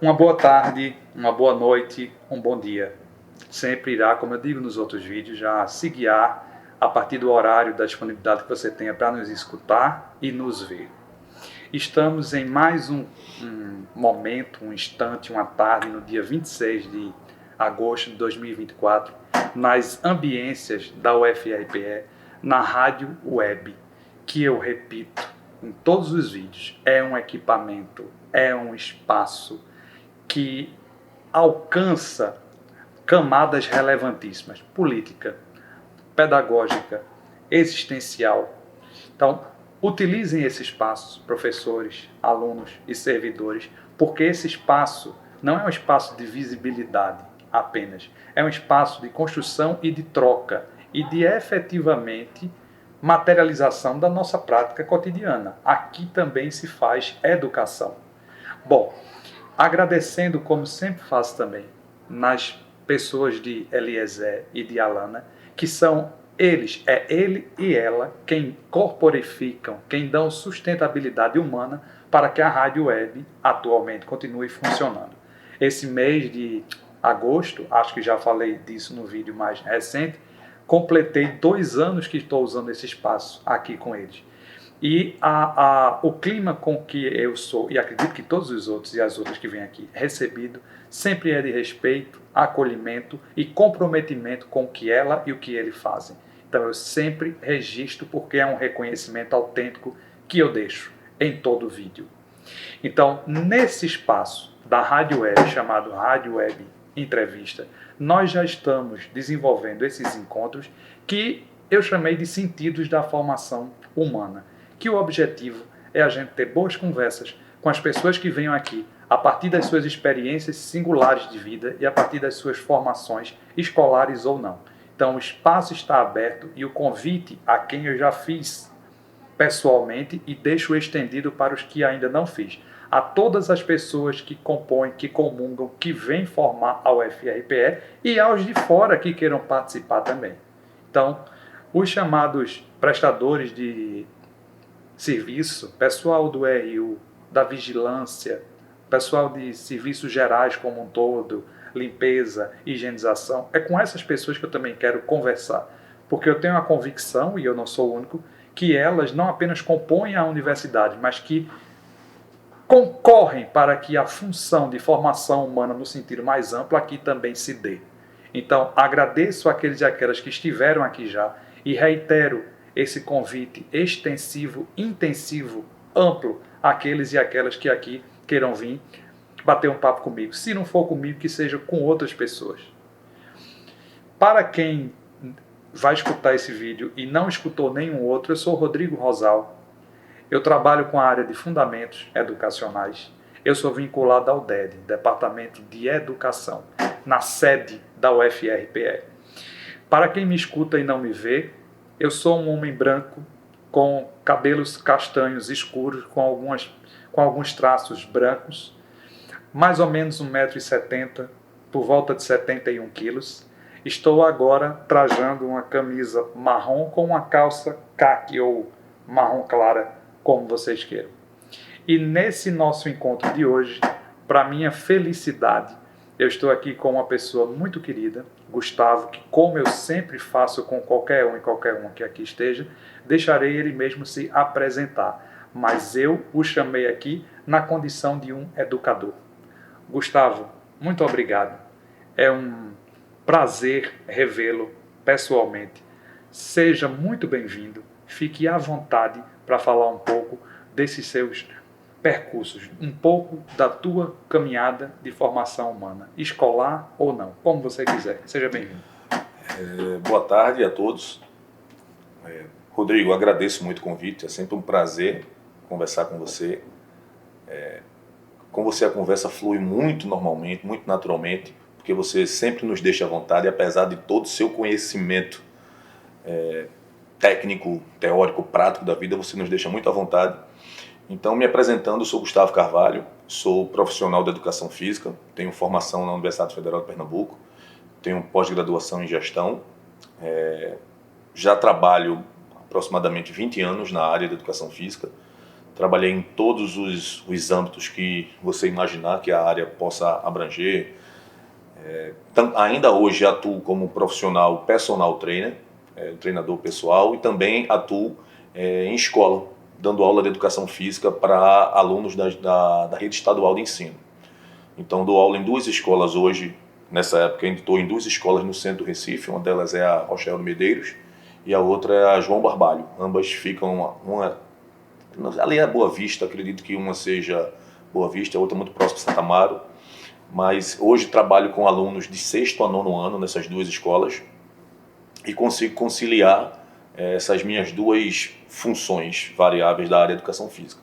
Uma boa tarde, uma boa noite, um bom dia. Sempre irá, como eu digo nos outros vídeos, já se guiar a partir do horário, da disponibilidade que você tenha para nos escutar e nos ver. Estamos em mais um momento, um instante, uma tarde, no dia 26 de agosto de 2024, nas ambiências da UFRPE, na rádio web, que eu repito em todos os vídeos, é um equipamento, é um espaço que alcança camadas relevantíssimas, política, pedagógica, existencial. Então, utilizem esse espaço, professores, alunos e servidores, porque esse espaço não é um espaço de visibilidade apenas, é um espaço de construção e de troca e de efetivamente materialização da nossa prática cotidiana. Aqui também se faz educação. Bom, agradecendo, como sempre faço também, nas pessoas de Eliezer e de Alana, que são eles, é ele e ela, quem corporificam, quem dão sustentabilidade humana para que a rádio web atualmente continue funcionando. Esse mês de agosto, acho que já falei disso no vídeo mais recente, completei 2 anos que estou usando esse espaço aqui com eles. E o clima com que eu sou, e acredito que todos os outros e as outras que vêm aqui recebido, sempre é de respeito, acolhimento e comprometimento com o que ela e o que ele fazem. Então eu sempre registro porque é um reconhecimento autêntico que eu deixo em todo o vídeo. Então, nesse espaço da Rádio Web, chamado Rádio Web Entrevista, nós já estamos desenvolvendo esses encontros que eu chamei de sentidos da formação humana, que o objetivo é a gente ter boas conversas com as pessoas que venham aqui a partir das suas experiências singulares de vida e a partir das suas formações escolares ou não. Então o espaço está aberto e o convite a quem eu já fiz pessoalmente e deixo estendido para os que ainda não fiz. A todas as pessoas que compõem, que comungam, que vêm formar a UFRPE e aos de fora que queiram participar também. Então, os chamados prestadores de serviço, pessoal do RU, da vigilância, pessoal de serviços gerais como um todo, limpeza, higienização, é com essas pessoas que eu também quero conversar, porque eu tenho a convicção, e eu não sou o único, que elas não apenas compõem a universidade, mas que concorrem para que a função de formação humana no sentido mais amplo aqui também se dê. Então, agradeço àqueles e aquelas que estiveram aqui já e reitero esse convite extensivo, intensivo, amplo, àqueles e aquelas que aqui queiram vir bater um papo comigo. Se não for comigo, que seja com outras pessoas. Para quem vai escutar esse vídeo e não escutou nenhum outro, eu sou Rodrigo Rosal. Eu trabalho com a área de fundamentos educacionais. Eu sou vinculado ao DED, Departamento de Educação, na sede da UFRPE. Para quem me escuta e não me vê, eu sou um homem branco, com cabelos castanhos escuros, com alguns traços brancos, mais ou menos 1,70 m, por volta de 71 quilos. Estou agora trajando uma camisa marrom com uma calça caqui ou marrom clara, como vocês queiram. E nesse nosso encontro de hoje, para minha felicidade, eu estou aqui com uma pessoa muito querida, Gustavo, que como eu sempre faço com qualquer um e qualquer uma que aqui esteja, deixarei ele mesmo se apresentar. Mas eu o chamei aqui na condição de um educador. Gustavo, muito obrigado. É um prazer revê-lo pessoalmente. Seja muito bem-vindo. Fique à vontade para falar um pouco desses seus percursos, um pouco da tua caminhada de formação humana, escolar ou não, como você quiser. Seja bem-vindo. Boa tarde a todos. Rodrigo, agradeço muito o convite, é sempre um prazer conversar com você. Com você a conversa flui muito normalmente, muito naturalmente, porque você sempre nos deixa à vontade, apesar de todo o seu conhecimento técnico, teórico, prático da vida, você nos deixa muito à vontade. Então, me apresentando, sou Gustavo Carvalho, sou profissional de educação física, tenho formação na Universidade Federal de Pernambuco, tenho pós-graduação em gestão, já trabalho aproximadamente 20 anos na área de educação física, trabalhei em todos os âmbitos que você imaginar que a área possa abranger. Ainda hoje atuo como profissional personal trainer, treinador pessoal, e também atuo em escola, dando aula de educação física para alunos da rede estadual de ensino. Então dou aula em 2 escolas hoje. Nessa época ainda estou em 2 escolas no centro do Recife, uma delas é a Rochelle Medeiros e a outra é a João Barbalho. Ambas ficam ali é Boa Vista, acredito que uma seja Boa Vista, a outra muito próxima de Santa Amaro. Mas hoje trabalho com alunos de 6º a 9º ano nessas 2 escolas e consigo conciliar essas minhas 2 funções variáveis da área de educação física.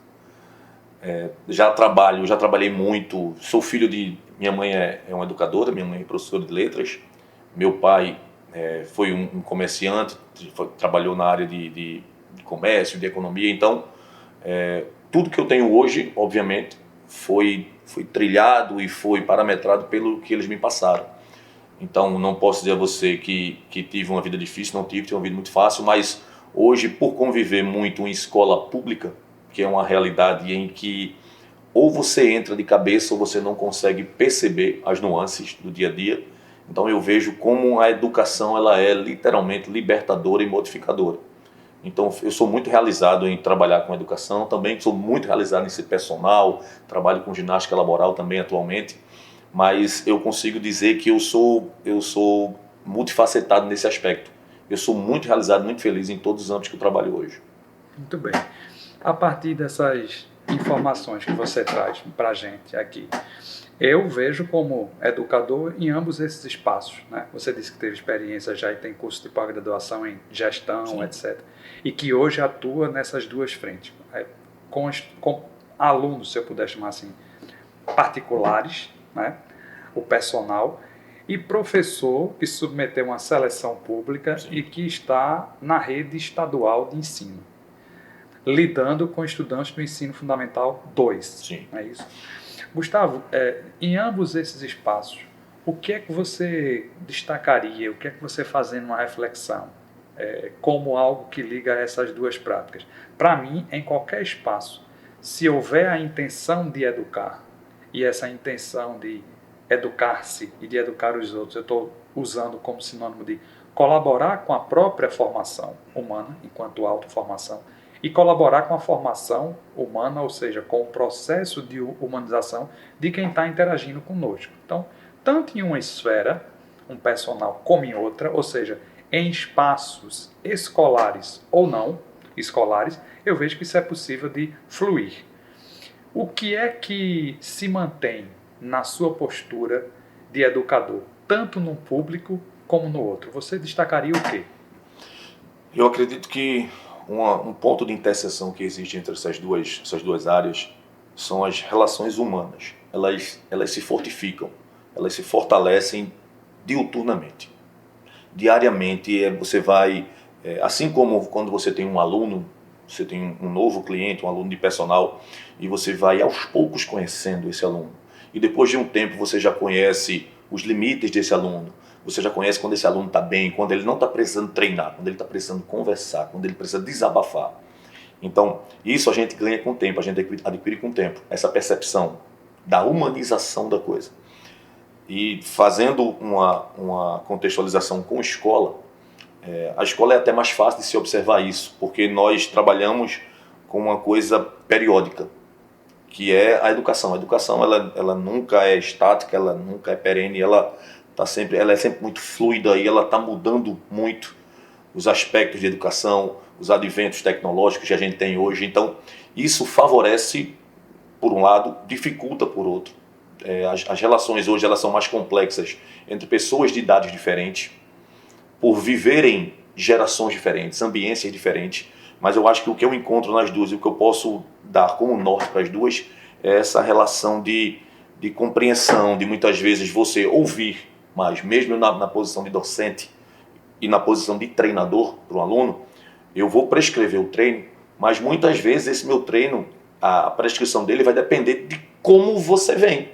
Já trabalhei muito, sou filho de... Minha mãe é uma educadora, minha mãe é professora de letras, meu pai foi um comerciante, trabalhou na área de comércio, de economia, então tudo que eu tenho hoje, obviamente, foi trilhado e foi parametrado pelo que eles me passaram. Então não posso dizer a você que tive uma vida difícil, não tive uma vida muito fácil, mas hoje, por conviver muito em escola pública, que é uma realidade em que ou você entra de cabeça ou você não consegue perceber as nuances do dia a dia. Então eu vejo como a educação ela é literalmente libertadora e modificadora. Então eu sou muito realizado em trabalhar com educação, também sou muito realizado em ser personal, trabalho com ginástica laboral também atualmente, mas eu consigo dizer que eu sou multifacetado nesse aspecto. Eu sou muito realizado, muito feliz em todos os âmbitos que eu trabalho hoje. Muito bem. A partir dessas informações que você traz para a gente aqui, eu vejo como educador em ambos esses espaços, né? Você disse que teve experiência já e tem curso de pós-graduação em gestão, sim, etc. E que hoje atua nessas 2 frentes, com alunos, se eu puder chamar assim, particulares, né? O personal, e professor que submeteu uma seleção pública, sim, e que está na rede estadual de ensino, lidando com estudantes do ensino fundamental 2. Sim. É isso? Gustavo, em ambos esses espaços, o que é que você destacaria, o que é que você fazendo uma reflexão como algo que liga essas 2 práticas? Para mim, em qualquer espaço, se houver a intenção de educar, e essa intenção de educar-se e de educar os outros, eu estou usando como sinônimo de colaborar com a própria formação humana, enquanto autoformação, e colaborar com a formação humana, ou seja, com o processo de humanização de quem está interagindo conosco. Então, tanto em uma esfera, um personal, como em outra, ou seja, em espaços escolares ou não escolares, eu vejo que isso é possível de fluir. O que é que se mantém na sua postura de educador, tanto num público como no outro? Você destacaria o quê? Eu acredito que um ponto de interseção que existe entre essas duas áreas são as relações humanas. Elas se fortificam, elas se fortalecem diuturnamente. Diariamente você vai, assim como quando você tem um aluno, você tem um novo cliente, um aluno de personal, e você vai aos poucos conhecendo esse aluno. E depois de um tempo você já conhece os limites desse aluno. Você já conhece quando esse aluno está bem, quando ele não está precisando treinar, quando ele está precisando conversar, quando ele precisa desabafar. Então, isso a gente ganha com o tempo, a gente adquire com o tempo, essa percepção da humanização da coisa. E fazendo uma contextualização com escola, a escola é até mais fácil de se observar isso, porque nós trabalhamos com uma coisa periódica, que é a educação. A educação ela nunca é estática, ela nunca é perene, ela é sempre muito fluida e ela está mudando muito os aspectos de educação, os adventos tecnológicos que a gente tem hoje. Então, isso favorece, por um lado, dificulta por outro. As relações hoje elas são mais complexas entre pessoas de idades diferentes, por viverem gerações diferentes, ambiências diferentes. Mas eu acho que o que eu encontro nas duas e o que eu posso dar como norte para as duas é essa relação de compreensão, de muitas vezes você ouvir, mas mesmo na posição de docente e na posição de treinador para o aluno, eu vou prescrever o treino, mas muitas vezes esse meu treino, a prescrição dele vai depender de como você vem.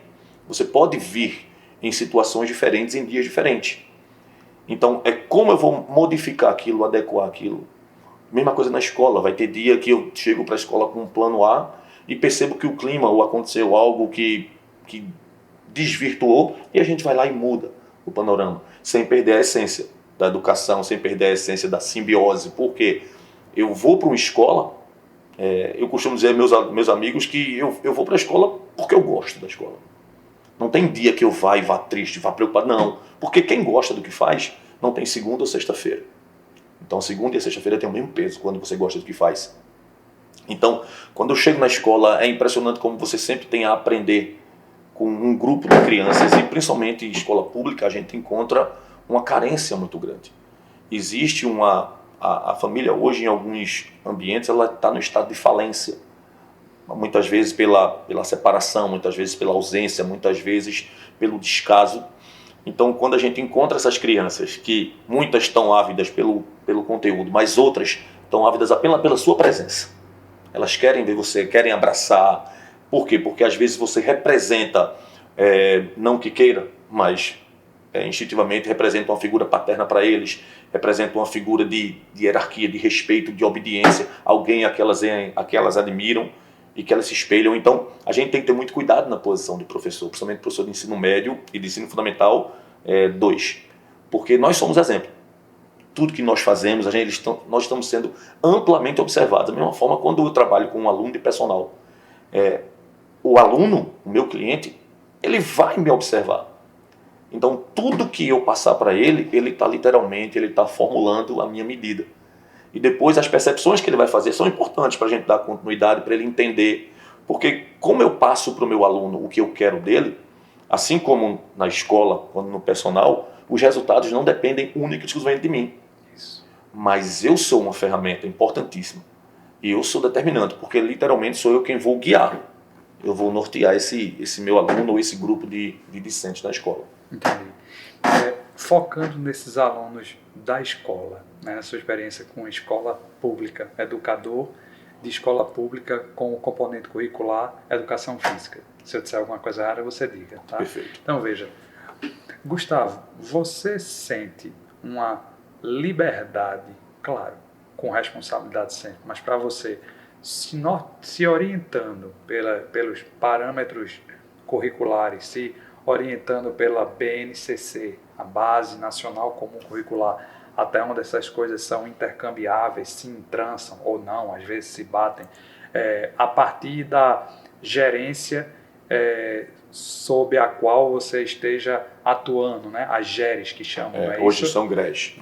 Você pode vir em situações diferentes, em dias diferentes. Então, é como eu vou modificar aquilo, adequar aquilo. Mesma coisa na escola, vai ter dia que eu chego para a escola com um plano A e percebo que o clima ou aconteceu algo que desvirtuou, e a gente vai lá e muda o panorama, sem perder a essência da educação, sem perder a essência da simbiose. Porque eu vou para uma escola, eu costumo dizer aos meus amigos que eu vou para a escola porque eu gosto da escola. Não tem dia que eu vá triste, vá preocupado, não. Porque quem gosta do que faz, não tem segunda ou sexta-feira. Então, a segunda e a sexta-feira tem o mesmo peso quando você gosta do que faz. Então, quando eu chego na escola, é impressionante como você sempre tem a aprender com um grupo de crianças, e principalmente em escola pública, a gente encontra uma carência muito grande. Existe a família hoje, em alguns ambientes, ela está no estado de falência. Muitas vezes pela separação, muitas vezes pela ausência, muitas vezes pelo descaso. Então, quando a gente encontra essas crianças, que muitas estão ávidas pelo conteúdo, mas outras estão ávidas apenas pela sua presença. Elas querem ver você, querem abraçar. Por quê? Porque às vezes você representa, não que queira, mas instintivamente representa uma figura paterna para eles, representa uma figura de hierarquia, de respeito, de obediência, alguém a que elas admiram e que elas se espelham. Então, a gente tem que ter muito cuidado na posição de professor, principalmente professor de ensino médio e de ensino fundamental 2, porque nós somos exemplo. Tudo que nós fazemos, nós estamos sendo amplamente observados. Da mesma forma, quando eu trabalho com um aluno de personal, o aluno, o meu cliente, ele vai me observar. Então, tudo que eu passar para ele está formulando a minha medida. E depois as percepções que ele vai fazer são importantes para a gente dar continuidade, para ele entender. Porque como eu passo para o meu aluno o que eu quero dele, assim como na escola, quando no personal, os resultados não dependem única e exclusivamente de mim. Isso. Mas eu sou uma ferramenta importantíssima. E eu sou determinante, porque literalmente sou eu quem vou guiar. Eu vou nortear esse meu aluno ou esse grupo de discentes da escola. Entendi. Focando nesses alunos da escola, né, na sua experiência com escola pública, educador de escola pública com o componente curricular educação física. Se eu disser alguma coisa errada, você diga. Tá? Perfeito. Então, veja. Gustavo, você sente uma liberdade, claro, com responsabilidade sempre, mas para você, se orientando pelos parâmetros curriculares, se orientando pela BNCC, a Base Nacional Comum Curricular, até onde essas coisas são intercambiáveis, se entrançam ou não, às vezes se batem, a partir da gerência sob a qual você esteja atuando, né? As GERES que chamam. Hoje isso? São GRES.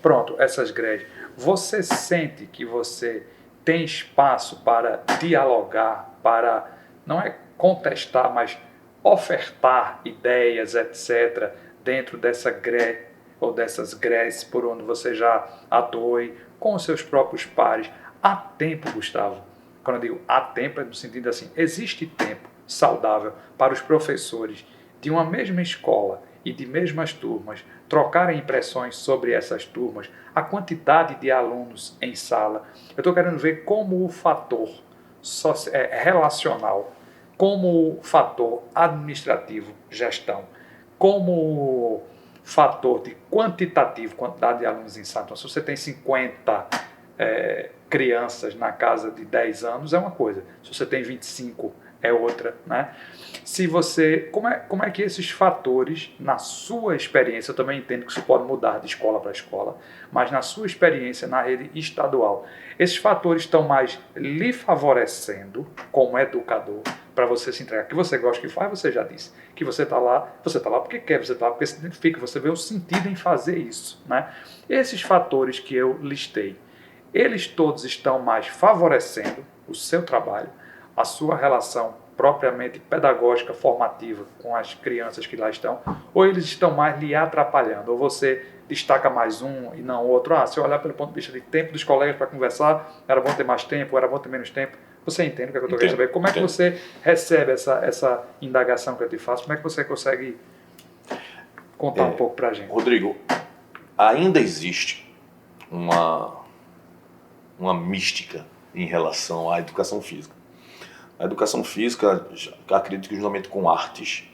Pronto, essas GRES. Você sente que você tem espaço para dialogar, para, não é contestar, mas ofertar ideias, etc., dentro dessa GRE ou dessas GRES por onde você já atuou com os seus próprios pares? Há tempo, Gustavo. Quando eu digo há tempo, é no sentido assim, existe tempo saudável para os professores de uma mesma escola e de mesmas turmas trocarem impressões sobre essas turmas, a quantidade de alunos em sala. Eu estou querendo ver como o fator relacional, como o fator administrativo, gestão, como fator de quantitativo, quantidade de alunos em sala. Então, se você tem 50 crianças na casa de 10 anos, é uma coisa. Se você tem 25, é outra, né? Se você, como é que esses fatores, na sua experiência, eu também entendo que isso pode mudar de escola para escola, mas na sua experiência na rede estadual, esses fatores estão mais lhe favorecendo como educador para você se entregar, que você gosta que faz, você já disse, que você está lá porque quer, você está lá porque se identifica, você vê o sentido em fazer isso, né? Esses fatores que eu listei, eles todos estão mais favorecendo o seu trabalho, a sua relação propriamente pedagógica, formativa com as crianças que lá estão, ou eles estão mais lhe atrapalhando, ou você destaca mais um e não outro. Se eu olhar pelo ponto de vista de tempo dos colegas para conversar, era bom ter mais tempo, era bom ter menos tempo. Você entende o que eu estou querendo saber? Como é que você recebe essa indagação que eu te faço? Como é que você consegue contar um pouco para a gente? Rodrigo, ainda existe uma mística em relação à educação física. A educação física, acredito que juntamente com artes,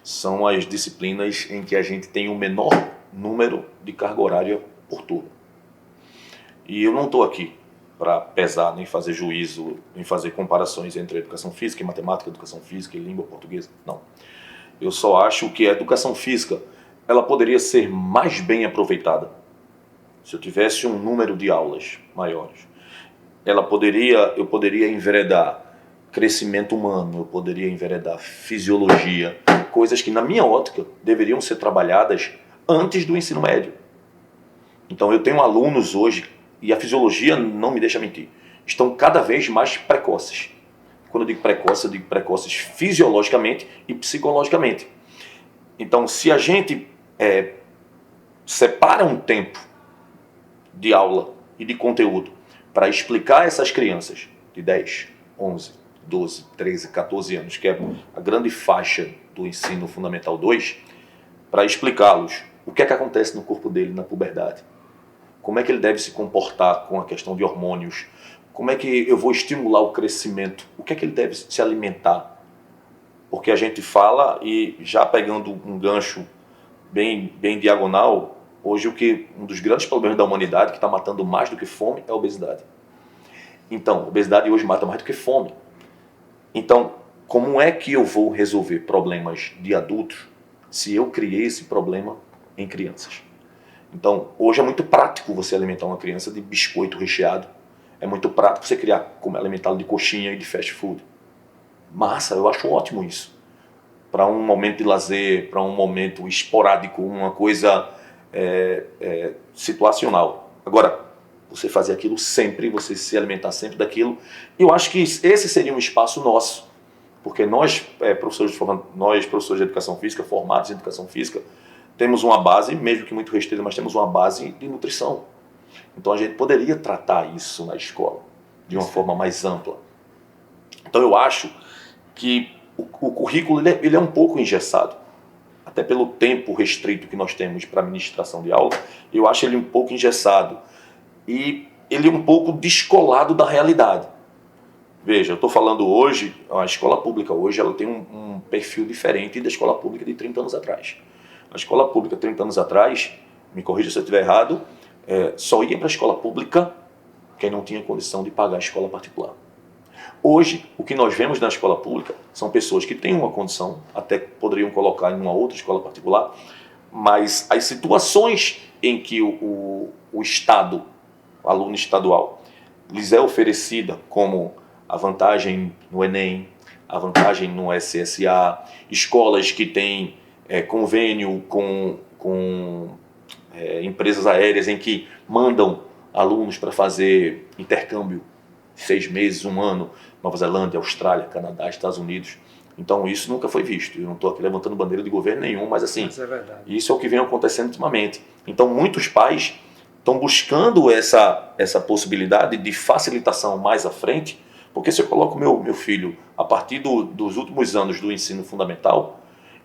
são as disciplinas em que a gente tem o menor número de carga horária por turno. E eu não estou aqui para pesar, nem fazer juízo, nem fazer comparações entre educação física e matemática, educação física e língua portuguesa. Não. Eu só acho que a educação física ela poderia ser mais bem aproveitada se eu tivesse um número de aulas maiores. Eu poderia enveredar crescimento humano, eu poderia enveredar fisiologia, coisas que na minha ótica deveriam ser trabalhadas antes do ensino médio. Então eu tenho alunos hoje, e a fisiologia não me deixa mentir, estão cada vez mais precoces. Quando eu digo precoces fisiologicamente e psicologicamente. Então se a gente separa um tempo de aula e de conteúdo para explicar essas crianças de 10, 11, 12, 13, 14 anos, que é a grande faixa do ensino fundamental 2, para explicá-los o que é que acontece no corpo dele na puberdade, como é que ele deve se comportar com a questão de hormônios, como é que eu vou estimular o crescimento, o que é que ele deve se alimentar. Porque a gente fala, e já pegando um gancho bem diagonal, hoje um dos grandes problemas da humanidade que está matando mais do que fome é a obesidade. Então, a obesidade hoje mata mais do que fome. Então, como é que eu vou resolver problemas de adultos se eu criei esse problema em crianças? Então, hoje é muito prático você alimentar uma criança de biscoito recheado. É muito prático você alimentá-lo de coxinha e de fast food. Massa, eu acho ótimo isso. Para um momento de lazer, para um momento esporádico, uma coisa situacional. Agora, você fazer aquilo sempre, você se alimentar sempre daquilo, eu acho que esse seria um espaço nosso. Porque nós, professores de educação física, formados em educação física, temos uma base, mesmo que muito restrita, mas temos uma base de nutrição. Então a gente poderia tratar isso na escola de uma forma mais ampla. Então eu acho que o currículo ele é um pouco engessado. Até pelo tempo restrito que nós temos para ministração de aula, eu acho ele um pouco engessado. E ele é um pouco descolado da realidade. Veja, eu estou falando hoje, a escola pública hoje ela tem um perfil diferente da escola pública de 30 anos atrás. A escola pública 30 anos atrás, me corrija se eu estiver errado, só ia para a escola pública quem não tinha condição de pagar a escola particular. Hoje, o que nós vemos na escola pública são pessoas que têm uma condição, até poderiam colocar em uma outra escola particular, mas as situações em que o Estado, o aluno estadual, lhes é oferecida como a vantagem no Enem, a vantagem no SSA, escolas que têm convênio com empresas aéreas em que mandam alunos para fazer intercâmbio 6 meses, 1 ano, Nova Zelândia, Austrália, Canadá, Estados Unidos. Então isso nunca foi visto. Eu não estou aqui levantando bandeira de governo nenhum, mas assim, isso é o que vem acontecendo ultimamente. Então muitos pais estão buscando essa possibilidade de facilitação mais à frente, porque se eu coloco meu filho a partir dos últimos anos do ensino fundamental,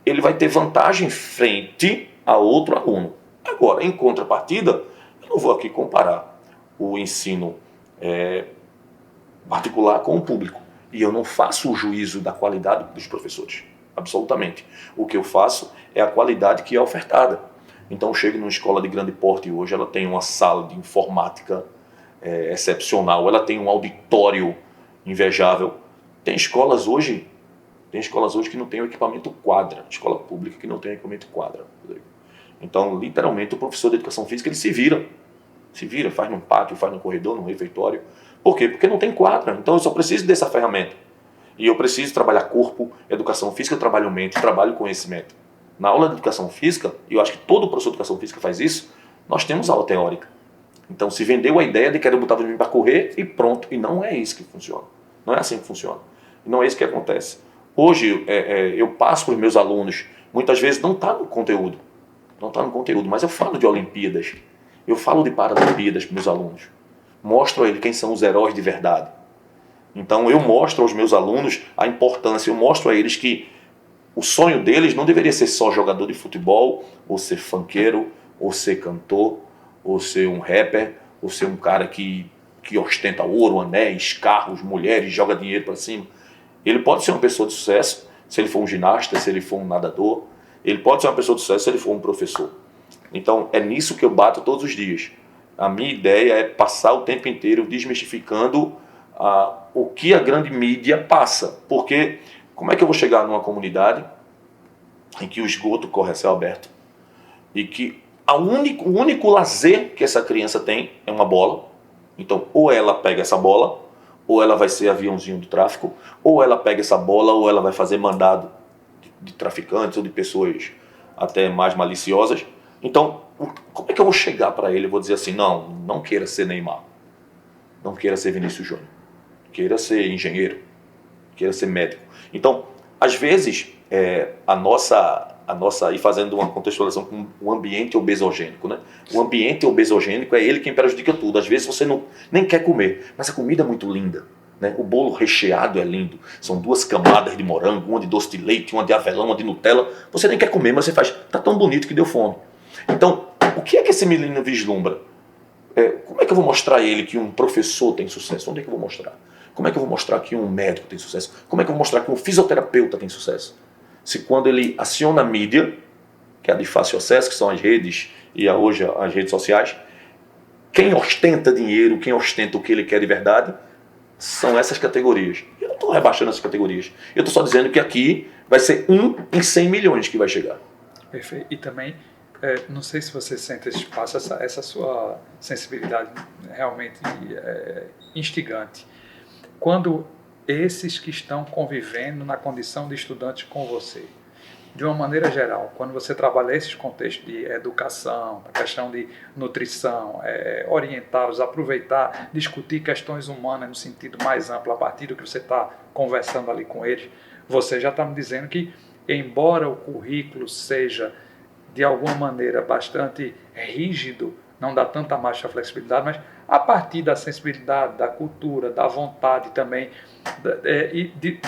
ele vai ter vantagem frente a outro aluno. Agora, em contrapartida, eu não vou aqui comparar o ensino particular com o público. E eu não faço o juízo da qualidade dos professores, absolutamente. O que eu faço é a qualidade que é ofertada. Então eu chego numa escola de grande porte hoje, ela tem uma sala de informática excepcional, ela tem um auditório invejável. Tem escolas hoje que não tem o equipamento quadra, escola pública que não tem o equipamento quadra. Então, literalmente, o professor de educação física ele se vira, faz num pátio, faz num corredor, num refeitório. Por quê? Porque não tem quadra. Então eu só preciso dessa ferramenta. E eu preciso trabalhar corpo, educação física, trabalho mente, trabalho conhecimento. Na aula de educação física, e eu acho que todo professor de educação física faz isso, nós temos aula teórica. Então se vendeu a ideia de querer botar o menino para correr e pronto. E não é isso que funciona. Não é assim que funciona. E não é isso que acontece. Hoje eu passo para os meus alunos, muitas vezes não está no conteúdo. Não está no conteúdo, mas eu falo de Olimpíadas. Eu falo de Paralimpíadas para os meus alunos. Mostro a eles quem são os heróis de verdade. Então eu mostro aos meus alunos a importância, eu mostro a eles que o sonho deles não deveria ser só jogador de futebol, ou ser funkeiro, ou ser cantor, ou ser um rapper, ou ser um cara que ostenta ouro, anéis, carros, mulheres, joga dinheiro para cima. Ele pode ser uma pessoa de sucesso se ele for um ginasta, se ele for um nadador. Ele pode ser uma pessoa de sucesso se ele for um professor. Então é nisso que eu bato todos os dias. A minha ideia é passar o tempo inteiro desmistificando o que a grande mídia passa. Porque como é que eu vou chegar numa comunidade em que o esgoto corre a céu aberto e que o único lazer que essa criança tem é uma bola? Então, ou ela pega essa bola, ou ela vai ser aviãozinho do tráfico, ou ela pega essa bola, ou ela vai fazer mandado de traficantes ou de pessoas até mais maliciosas. Então, como é que eu vou chegar para ele e vou dizer assim, não queira ser Neymar, não queira ser Vinícius Júnior, queira ser engenheiro, queira ser médico. Então, às vezes, e fazendo uma contextualização com o ambiente obesogênico, né? O ambiente obesogênico é ele quem prejudica tudo. Às vezes você nem quer comer, mas a comida é muito linda, né? O bolo recheado é lindo, são 2 camadas de morango, uma de doce de leite, uma de avelã, uma de Nutella. Você nem quer comer, mas você faz, tá tão bonito que deu fome. Então, o que é que esse menino vislumbra? Como é que eu vou mostrar a ele que um professor tem sucesso? Onde é que eu vou mostrar? Como é que eu vou mostrar que um médico tem sucesso? Como é que eu vou mostrar que um fisioterapeuta tem sucesso? Se quando ele aciona a mídia, que é a de fácil acesso, que são as redes e hoje as redes sociais, quem ostenta dinheiro, quem ostenta o que ele quer de verdade, são essas categorias. Eu não estou rebaixando essas categorias. Eu estou só dizendo que aqui vai ser 1 em 100 milhões que vai chegar. Perfeito. E também, não sei se você sente esse espaço, essa sua sensibilidade realmente instigante. Quando esses que estão convivendo na condição de estudante com você, de uma maneira geral, quando você trabalha esses contextos de educação, a questão de nutrição, orientá-los, aproveitar, discutir questões humanas no sentido mais amplo, a partir do que você está conversando ali com eles, você já está me dizendo que, embora o currículo seja, de alguma maneira, bastante rígido, não dá tanta margem à flexibilidade, mas a partir da sensibilidade, da cultura, da vontade também,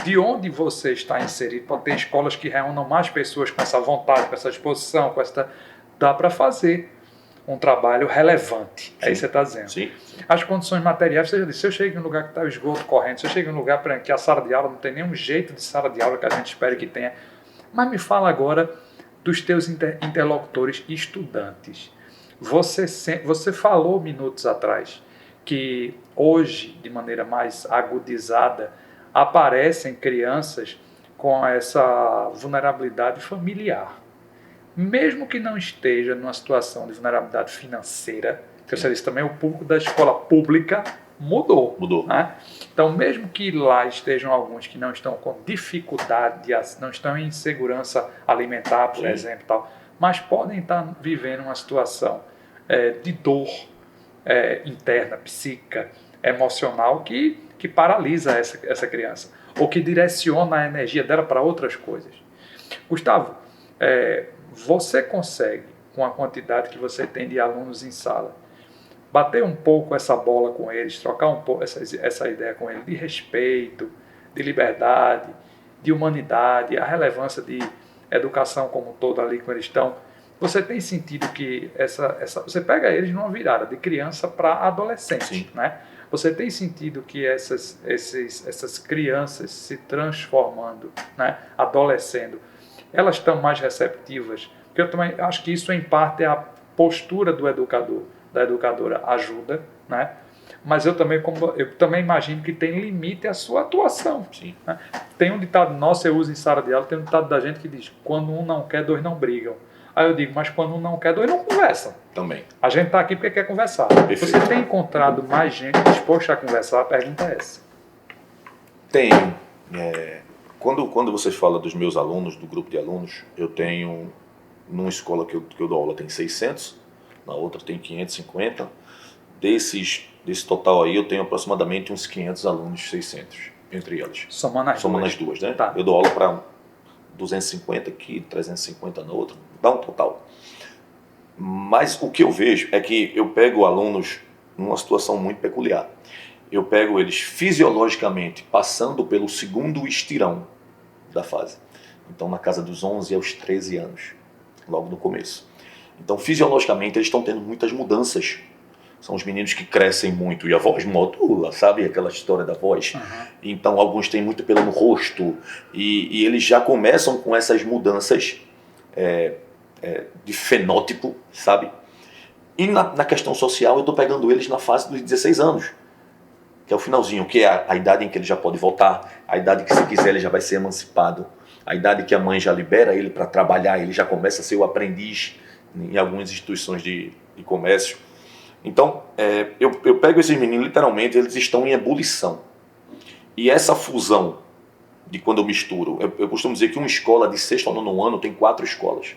de onde você está inserido, pode ter escolas que reúnam mais pessoas com essa vontade, com essa disposição, dá para fazer um trabalho relevante. Sim. É isso que você está dizendo. Sim. As condições materiais, você já disse, se eu chego em um lugar que está o esgoto correndo, se eu chego em um lugar que a sala de aula não tem nenhum jeito de sala de aula que a gente espere que tenha, mas me fala agora dos teus interlocutores estudantes. Você falou minutos atrás que hoje, de maneira mais agudizada, aparecem crianças com essa vulnerabilidade familiar. Mesmo que não esteja numa situação de vulnerabilidade financeira, que você disse também, o público da escola pública mudou. Né? Então, mesmo que lá estejam alguns que não estão com dificuldade, não estão em insegurança alimentar, por exemplo, tal, mas podem estar vivendo uma situação de dor interna, psíquica, emocional, que paralisa essa criança, ou que direciona a energia dela para outras coisas. Gustavo, você consegue, com a quantidade que você tem de alunos em sala, bater um pouco essa bola com eles, trocar um pouco essa ideia com eles de respeito, de liberdade, de humanidade, a relevância de educação como um todo ali que eles estão? Você tem sentido que você pega eles numa virada de criança para adolescente, né? Você tem sentido que essas crianças se transformando, né, adolescendo, elas estão mais receptivas? Porque eu também acho que isso, em parte, é a postura do educador, da educadora ajuda, né? Mas eu também imagino que tem limite à sua atuação. Sim. Né? Tem um ditado nosso, eu uso em sala de aula, tem um ditado da gente que diz: quando um não quer, 2 não brigam. Aí eu digo, mas quando um não quer, 2 não conversam. Também. A gente está aqui porque quer conversar. Perfeito. Você tem encontrado mais gente disposta a conversar? A pergunta é essa. Tenho. Quando você fala dos meus alunos, do grupo de alunos, eu tenho, numa escola que eu dou aula, tem 600, na outra tem 550. Desse total aí, eu tenho aproximadamente uns 500 alunos, 600, entre elas. Somando as duas, né? Tá. Eu dou aula para 250 aqui, 350 na outra, dá um total. Mas o que eu vejo é que eu pego alunos numa situação muito peculiar. Eu pego eles fisiologicamente passando pelo segundo estirão da fase. Então, na casa dos 11 aos 13 anos, logo no começo. Então, fisiologicamente, eles estão tendo muitas mudanças. São os meninos que crescem muito e a voz modula, sabe? Aquela história da voz. Uhum. Então, alguns têm muito pelo no rosto e eles já começam com essas mudanças de fenótipo, sabe? E na questão social, eu estou pegando eles na fase dos 16 anos, que é o finalzinho, que é a idade em que ele já pode voltar, a idade que, se quiser, ele já vai ser emancipado, a idade que a mãe já libera ele para trabalhar, ele já começa a ser o aprendiz em algumas instituições de comércio. Então, eu pego esses meninos, literalmente, eles estão em ebulição. E essa fusão de quando eu misturo, eu costumo dizer que uma escola de 6º ao 9º ano tem 4 escolas.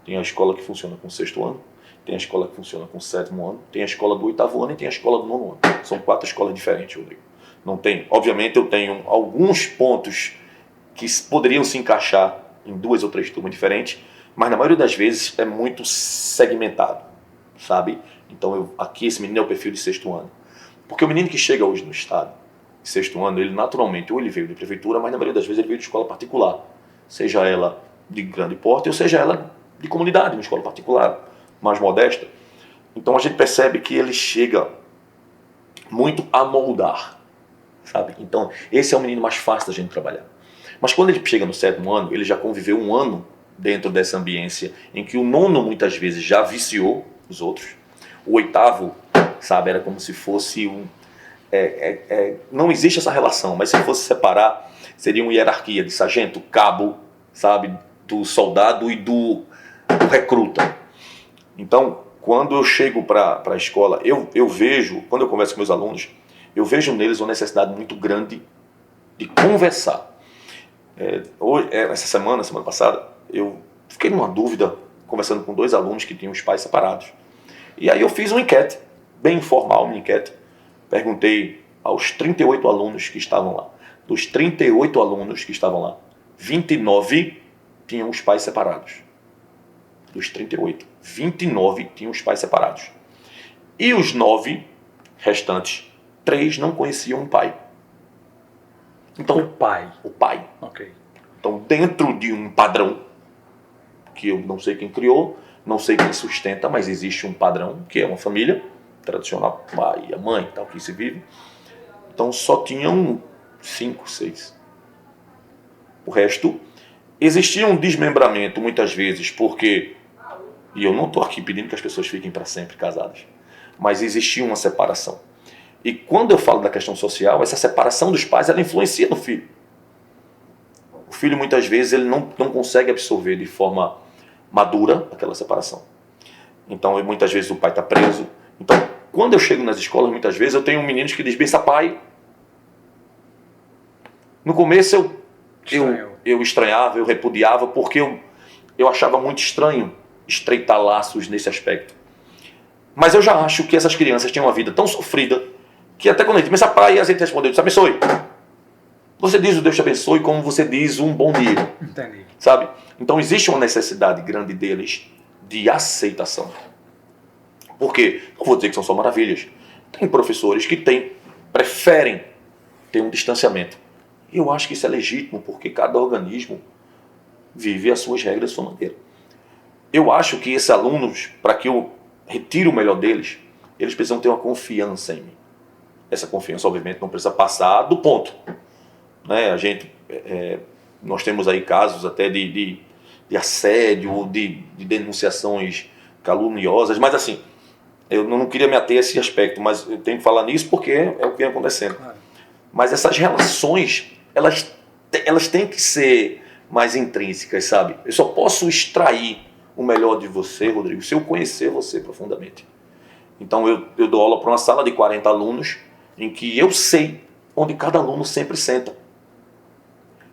Tem a escola que funciona com o 6º ano, tem a escola que funciona com o 7º ano, tem a escola do 8º ano e tem a escola do 9º ano. São 4 escolas diferentes, Rodrigo. Não tem, obviamente eu tenho alguns pontos que poderiam se encaixar em 2 ou 3 turmas diferentes, mas na maioria das vezes é muito segmentado, sabe? Então aqui esse menino é o perfil de 6º ano. Porque o menino que chega hoje no estado, de 6º ano, ele naturalmente, ou ele veio de prefeitura, mas na maioria das vezes ele veio de escola particular. Seja ela de grande porte, ou seja ela de comunidade, uma escola particular, mais modesta. Então a gente percebe que ele chega muito a moldar, sabe? Então esse é o menino mais fácil da gente trabalhar. Mas quando ele chega no 7º ano, ele já conviveu um ano dentro dessa ambiência em que o 9º muitas vezes já viciou os outros. O 8º, sabe, era como se fosse não existe essa relação, mas se fosse separar, seria uma hierarquia de sargento, cabo, sabe, do soldado e do recruta. Então, quando eu chego para a escola, eu vejo, quando eu converso com meus alunos, eu vejo neles uma necessidade muito grande de conversar. Essa semana passada, eu fiquei numa dúvida, conversando com 2 alunos que tinham os pais separados. E aí eu fiz uma enquete, bem informal, uma enquete. Perguntei aos 38 alunos que estavam lá. Dos 38 alunos que estavam lá, 29 tinham os pais separados. Dos 38, 29 tinham os pais separados. E os 9 restantes, 3 não conheciam o pai. Então, O pai. Ok. Então, dentro de um padrão, que eu não sei quem criou, não sei quem sustenta, mas existe um padrão, que é uma família tradicional, o pai e a mãe, tal, que se vive. Então, só tinham 5, 6. O resto, existia um desmembramento, muitas vezes, porque, e eu não estou aqui pedindo que as pessoas fiquem para sempre casadas, mas existia uma separação. E quando eu falo da questão social, essa separação dos pais, ela influencia no filho. O filho, muitas vezes, ele não consegue absorver de forma madura aquela separação. Então, muitas vezes, o pai está preso. Então, quando eu chego nas escolas, muitas vezes, eu tenho meninos que dizem, pai. No começo, eu estranhava, eu repudiava, porque eu achava muito estranho estreitar laços nesse aspecto. Mas eu já acho que essas crianças têm uma vida tão sofrida, que até quando a gente pensa pai, a gente respondeu, Deus te abençoe. Você diz o Deus te abençoe como você diz um bom dia. Entendi. Sabe? Então existe uma necessidade grande deles de aceitação. Porque, não vou dizer que são só maravilhas, tem professores que preferem ter um distanciamento. E eu acho que isso é legítimo, porque cada organismo vive as suas regras, a sua maneira. Eu acho que esses alunos, para que eu retire o melhor deles, eles precisam ter uma confiança em mim. Essa confiança, obviamente, não precisa passar do ponto. Né? Nós temos aí casos até de assédio, de denunciações caluniosas, mas assim, eu não queria me ater a esse aspecto, mas eu tenho que falar nisso porque é o que vem acontecendo. Mas essas relações, elas têm que ser mais intrínsecas, sabe? Eu só posso extrair o melhor de você, Rodrigo, se eu conhecer você profundamente. Então eu dou aula para uma sala de 40 alunos, em que eu sei onde cada aluno sempre senta.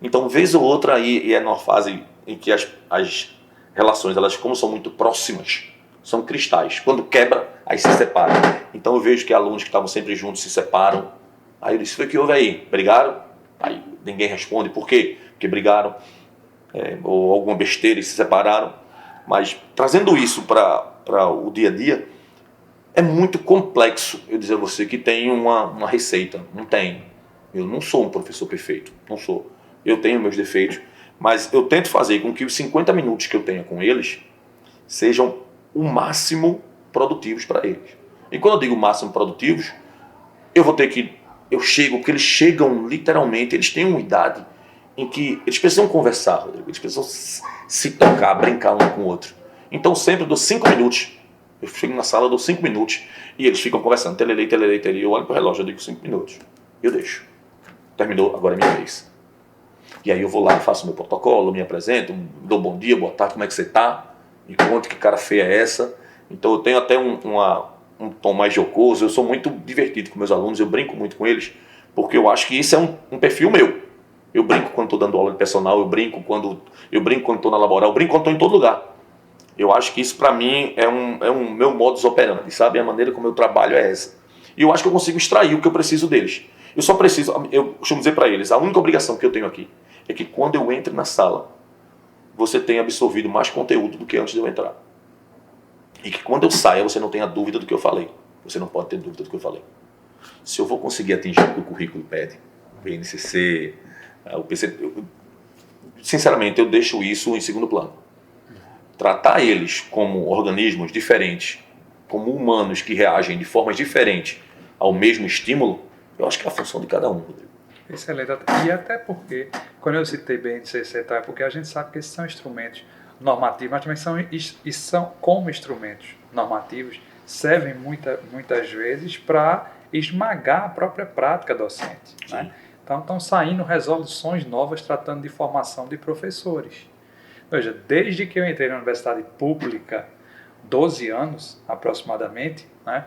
Então, vez ou outra, aí, e é numa fase em que as relações, elas como são muito próximas, são cristais. Quando quebra, aí se separa. Então eu vejo que alunos que estavam sempre juntos se separam. Aí eu disse, foi o que houve aí? Brigaram? Aí ninguém responde. Por quê? Porque brigaram. Ou alguma besteira e se separaram. Mas trazendo isso para o dia a dia, é muito complexo eu dizer a você que tem uma receita. Não tem. Eu não sou um professor perfeito. Não sou. Eu tenho meus defeitos. Mas eu tento fazer com que os 50 minutos que eu tenha com eles sejam o máximo produtivos para eles. E quando eu digo máximo produtivos, eu chego, porque eles chegam literalmente, eles têm uma idade em que eles precisam conversar, Rodrigo, eles precisam se tocar, brincar um com o outro. Então sempre dou 5 minutos Eu chego na sala, dou 5 minutos e eles ficam conversando, telelei, telelei, telelei. Eu olho pro relógio, eu digo 5 minutos. Eu deixo. Terminou, agora é minha vez. E aí eu vou lá, faço meu protocolo, me apresento, dou bom dia, boa tarde, como é que você tá? Me conta que cara feia é essa. Então eu tenho até um tom mais jocoso, eu sou muito divertido com meus alunos, eu brinco muito com eles, porque eu acho que isso é um perfil meu. Eu brinco quando estou dando aula de personal, eu brinco quando estou na laboral, eu brinco quando estou em todo lugar. Eu acho que isso para mim é um meu modus operandi, sabe? A maneira como eu trabalho é essa. E eu acho que eu consigo extrair o que eu preciso deles. Eu só preciso, eu costumo dizer para eles, a única obrigação que eu tenho aqui é que quando eu entre na sala, você tenha absorvido mais conteúdo do que antes de eu entrar. E que quando eu saia, você não tenha dúvida do que eu falei. Você não pode ter dúvida do que eu falei. Se eu vou conseguir atingir o que o currículo pede, o BNCC, o PC, sinceramente, eu deixo isso em segundo plano. Tratar eles como organismos diferentes, como humanos que reagem de formas diferentes ao mesmo estímulo, eu acho que é a função de cada um, Rodrigo. Excelente. E até porque, quando eu citei BNCC, tá, é porque a gente sabe que esses são instrumentos normativos, mas também são como instrumentos normativos, servem muitas vezes para esmagar a própria prática docente. Né? Então estão saindo resoluções novas tratando de formação de professores. Veja, desde que eu entrei na universidade pública, 12 anos aproximadamente, né,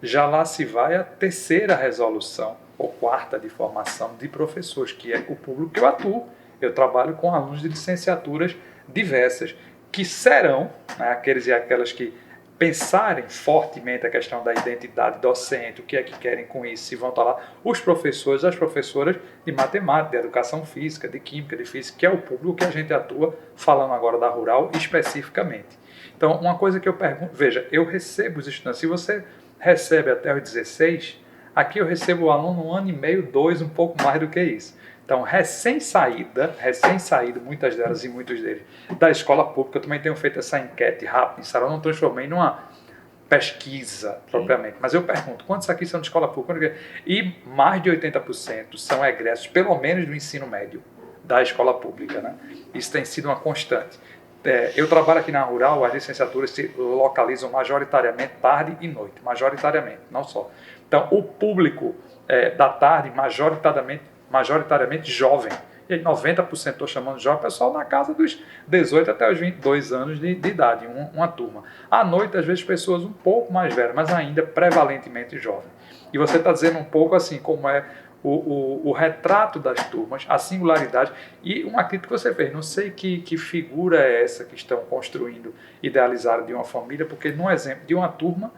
já lá se vai a terceira resolução, ou quarta de formação de professores, que é o público que eu atuo. Eu trabalho com alunos de licenciaturas diversas, que serão, né, aqueles e aquelas que pensarem fortemente a questão da identidade docente, o que é que querem com isso, se vão estar lá, os professores, as professoras de matemática, de educação física, de química, de física, que é o público que a gente atua, falando agora da rural especificamente. Então, uma coisa que eu pergunto, veja, eu recebo os estudantes, se você recebe até os 16, aqui eu recebo o aluno 1 ano e meio, 2, um pouco mais do que isso. Então, recém-saído, muitas delas e muitos deles, da escola pública, eu também tenho feito essa enquete rápida, em sala, eu não transformei numa pesquisa propriamente, mas eu pergunto, quantos aqui são de escola pública? E mais de 80% são egressos, pelo menos do ensino médio, da escola pública, né? Isso tem sido uma constante. Eu trabalho aqui na Rural, as licenciaturas se localizam majoritariamente tarde e noite, majoritariamente, não só. Então, o público da tarde, majoritariamente jovem, e aí 90% estou chamando de jovem, pessoal na casa dos 18 até os 22 anos de idade, uma turma. À noite, às vezes, pessoas um pouco mais velhas, mas ainda prevalentemente jovens. E você está dizendo um pouco assim, como é o retrato das turmas, a singularidade e uma crítica que você fez. Não sei que figura é essa que estão construindo, idealizada de uma família, porque no exemplo de uma turma,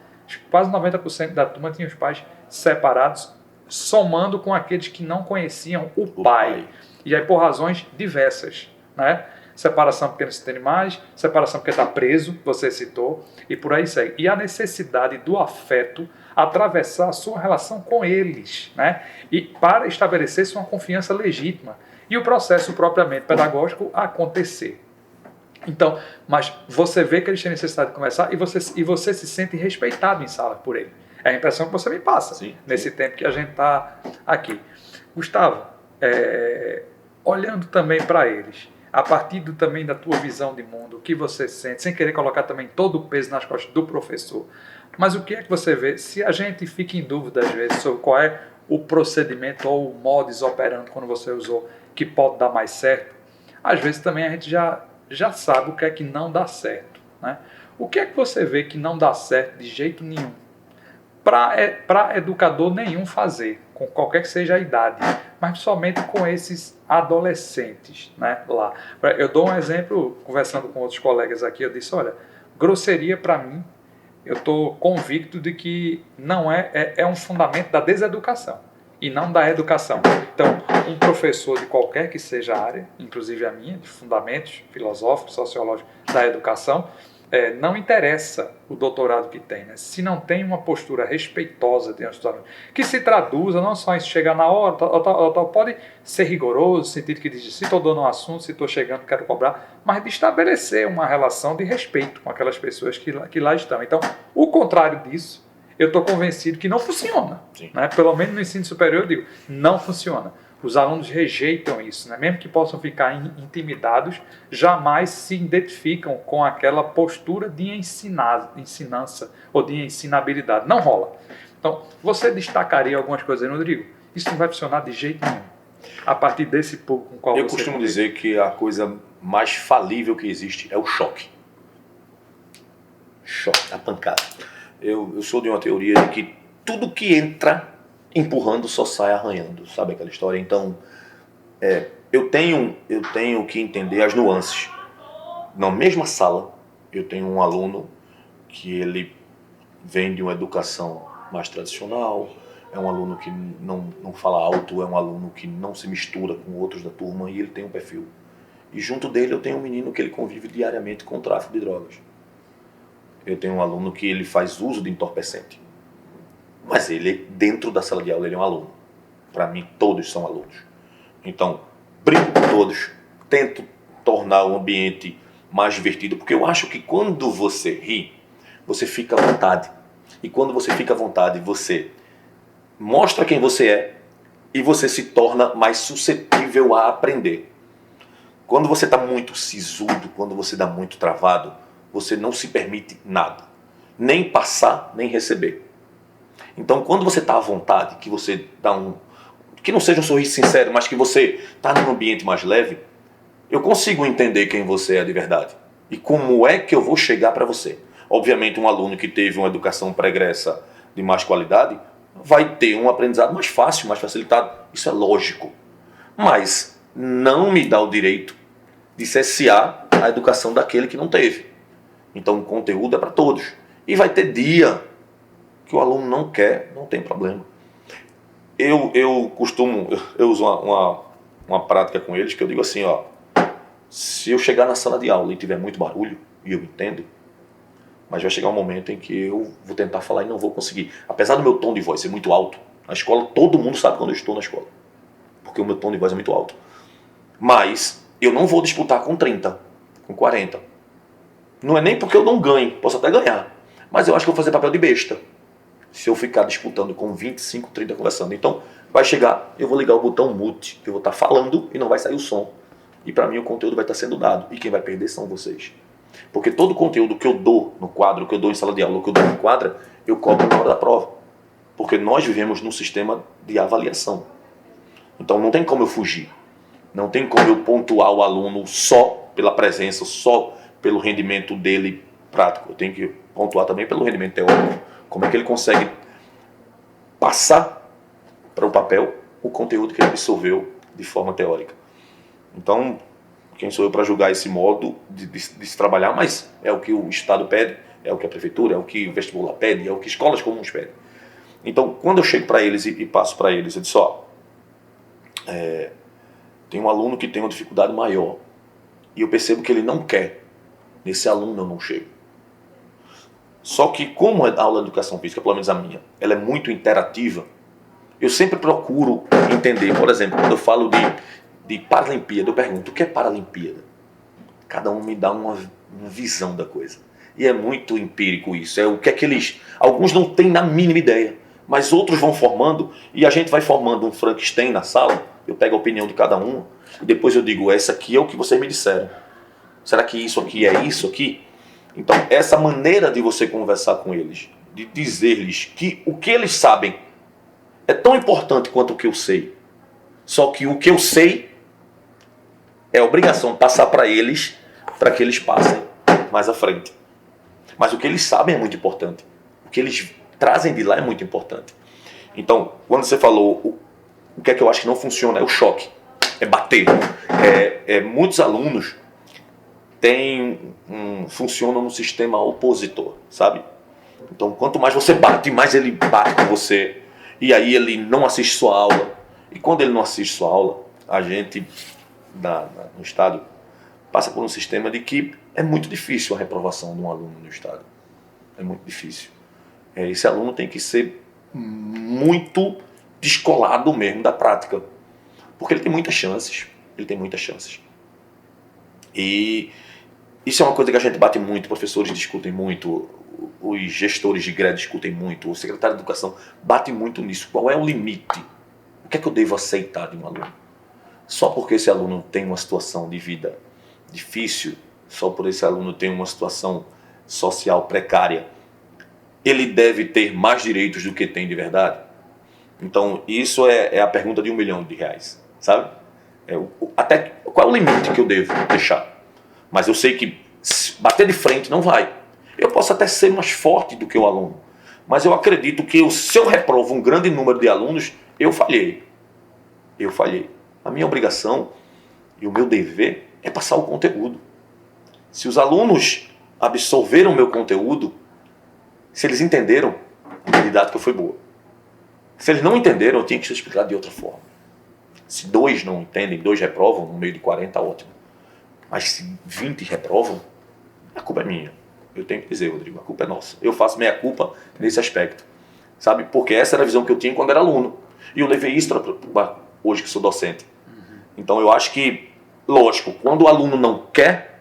quase 90% da turma tinha os pais separados, somando com aqueles que não conheciam o pai. E aí por razões diversas, né? Separação porque não se tem mais, separação porque está preso, você citou, e por aí segue. E a necessidade do afeto atravessar a sua relação com eles, né? E para estabelecer-se uma confiança legítima e o processo propriamente pedagógico acontecer. Então, mas você vê que eles têm necessidade de conversar e você se sente respeitado em sala por ele. É a impressão que você me passa nesse tempo que a gente está aqui. Gustavo, olhando também para eles, a partir também da tua visão de mundo, o que você sente, sem querer colocar também todo o peso nas costas do professor, mas o que é que você vê, se a gente fica em dúvida às vezes sobre qual é o procedimento ou o modus operandi, quando você usou, que pode dar mais certo, às vezes também a gente já sabe o que é que não dá certo, né? O que é que você vê que não dá certo de jeito nenhum, para educador nenhum fazer, com qualquer que seja a idade, mas somente com esses adolescentes, né, lá. Eu dou um exemplo, conversando com outros colegas aqui, eu disse, olha, grosseria para mim, eu estou convicto de que não é um fundamento da deseducação e não da educação. Então, um professor de qualquer que seja a área, inclusive a minha, de fundamentos filosóficos, sociológicos da educação, não interessa o doutorado que tem, né? Se não tem uma postura respeitosa diante dos alunos, que se traduza não só em chegar na hora, pode ser rigoroso, no sentido que diz, se estou dando um assunto, se estou chegando, quero cobrar, mas de estabelecer uma relação de respeito com aquelas pessoas que lá estão. Então, o contrário disso, eu estou convencido que não funciona. Né? Pelo menos no ensino superior eu digo, não funciona. Os alunos rejeitam isso, né? Mesmo que possam ficar intimidados, jamais se identificam com aquela postura de ensinança ou de ensinabilidade. Não rola. Então, você destacaria algumas coisas aí, Rodrigo? Isso não vai funcionar de jeito nenhum. A partir desse público com o qual Eu você costumo convive. dizer que a coisa mais falível que existe é o choque. Choque, a pancada. Eu sou de uma teoria de que tudo que entra empurrando só sai arranhando, sabe aquela história? Então, eu tenho que entender as nuances. Na mesma sala, eu tenho um aluno que ele vem de uma educação mais tradicional, é um aluno que não fala alto, é um aluno que não se mistura com outros da turma e ele tem um perfil. E junto dele eu tenho um menino que ele convive diariamente com o tráfico de drogas. Eu tenho um aluno que ele faz uso de entorpecente. Mas ele, dentro da sala de aula, ele é um aluno. Para mim, todos são alunos. Então, brinco com todos, tento tornar o ambiente mais divertido, porque eu acho que quando você ri, você fica à vontade. E quando você fica à vontade, você mostra quem você é e você se torna mais suscetível a aprender. Quando você está muito sisudo, quando você está muito travado, você não se permite nada. Nem passar, nem receber. Então, quando você está à vontade, que você dá que não seja um sorriso sincero, mas que você está num ambiente mais leve, eu consigo entender quem você é de verdade. E como é que eu vou chegar para você. Obviamente, um aluno que teve uma educação pregressa de mais qualidade vai ter um aprendizado mais fácil, mais facilitado. Isso é lógico. Mas não me dá o direito de cessear a educação daquele que não teve. Então, o conteúdo é para todos. E vai ter dia que o aluno não quer, não tem problema. Eu uso uma prática com eles que eu digo assim, ó, se eu chegar na sala de aula e tiver muito barulho, e eu entendo, mas vai chegar um momento em que eu vou tentar falar e não vou conseguir. Apesar do meu tom de voz ser muito alto, na escola todo mundo sabe quando eu estou na escola, porque o meu tom de voz é muito alto. Mas eu não vou disputar com 30, com 40. Não é nem porque eu não ganho, posso até ganhar, mas eu acho que eu vou fazer papel de besta se eu ficar disputando com 25, 30 conversando. Então, vai chegar, eu vou ligar o botão mute, que eu vou estar falando e não vai sair o som. E para mim o conteúdo vai estar sendo dado. E quem vai perder são vocês. Porque todo o conteúdo que eu dou no quadro, que eu dou em sala de aula, que eu dou em quadra, eu cobro na hora da prova. Porque nós vivemos num sistema de avaliação. Então não tem como eu fugir. Não tem como eu pontuar o aluno só pela presença, só pelo rendimento dele prático. Eu tenho que pontuar também pelo rendimento teórico. Como é que ele consegue passar para o papel o conteúdo que ele absorveu de forma teórica. Então, quem sou eu para julgar esse modo de se trabalhar? Mas é o que o Estado pede, é o que a Prefeitura, é o que o vestibular pede, é o que escolas comuns pedem. Então, quando eu chego para eles e passo para eles, eu disse, ó, tem um aluno que tem uma dificuldade maior e eu percebo que ele não quer. Nesse aluno eu não chego. Só que como a aula de educação física, pelo menos a minha, ela é muito interativa, eu sempre procuro entender. Por exemplo, quando eu falo de Paralimpíada, eu pergunto, o que é Paralimpíada? Cada um me dá uma visão da coisa. E é muito empírico isso. É o que é que eles... Alguns não têm na mínima ideia, mas outros vão formando, e a gente vai formando um Frankenstein na sala, eu pego a opinião de cada um, e depois eu digo, essa aqui é o que vocês me disseram. Será que isso aqui é isso aqui? Então, essa maneira de você conversar com eles, de dizer-lhes que o que eles sabem é tão importante quanto o que eu sei. Só que o que eu sei é obrigação de passar para eles, para que eles passem mais à frente. Mas o que eles sabem é muito importante. O que eles trazem de lá é muito importante. Então, quando você falou o que é que eu acho que não funciona, é o choque. É bater. Muitos alunos funcionam no sistema opositor, sabe? Então, quanto mais você bate, mais ele bate com você. E aí ele não assiste sua aula. E quando ele não assiste sua aula, a gente, no Estado, passa por um sistema de que é muito difícil a reprovação de um aluno no Estado. É muito difícil. Esse aluno tem que ser muito descolado mesmo da prática. Porque ele tem muitas chances. Ele tem muitas chances. E isso é uma coisa que a gente bate muito, professores discutem muito, os gestores de greve discutem muito, o secretário de Educação bate muito nisso. Qual é o limite? O que é que eu devo aceitar de um aluno? Só porque esse aluno tem uma situação de vida difícil, só por esse aluno ter uma situação social precária, ele deve ter mais direitos do que tem de verdade? Então, isso é a pergunta de R$1 milhão, sabe? Até qual é o limite que eu devo deixar? Mas eu sei que bater de frente não vai. Eu posso até ser mais forte do que o aluno, mas eu acredito que se eu reprovo um grande número de alunos, eu falhei. A minha obrigação e o meu dever é passar o conteúdo. Se os alunos absorveram o meu conteúdo, se eles entenderam, a didática foi boa. Se eles não entenderam, eu tinha que se explicar de outra forma. Se 2 não entendem, 2 reprovam, no meio de 40, ótimo. Mas se 20 reprovam, a culpa é minha. Eu tenho que dizer, Rodrigo, a culpa é nossa. Eu faço minha culpa nesse aspecto. Sabe? Porque essa era a visão que eu tinha quando era aluno. E eu levei isso para hoje que sou docente. Então eu acho que, lógico, quando o aluno não quer,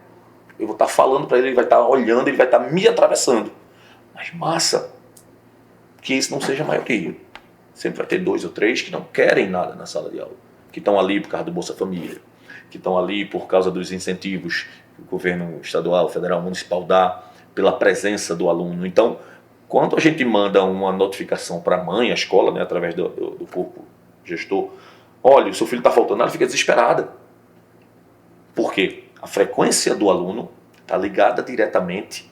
eu vou estar falando para ele, ele vai estar olhando, ele vai estar me atravessando. Mas massa, que isso não seja a maioria. Sempre vai ter 2 ou 3 que não querem nada na sala de aula. Que estão ali por causa do Bolsa Família. Que estão ali por causa dos incentivos que o governo estadual, federal, municipal dá pela presença do aluno. Então, quando a gente manda uma notificação para a mãe, a escola, né, através do corpo gestor, olha, o seu filho está faltando, ela fica desesperada. Por quê? A frequência do aluno está ligada diretamente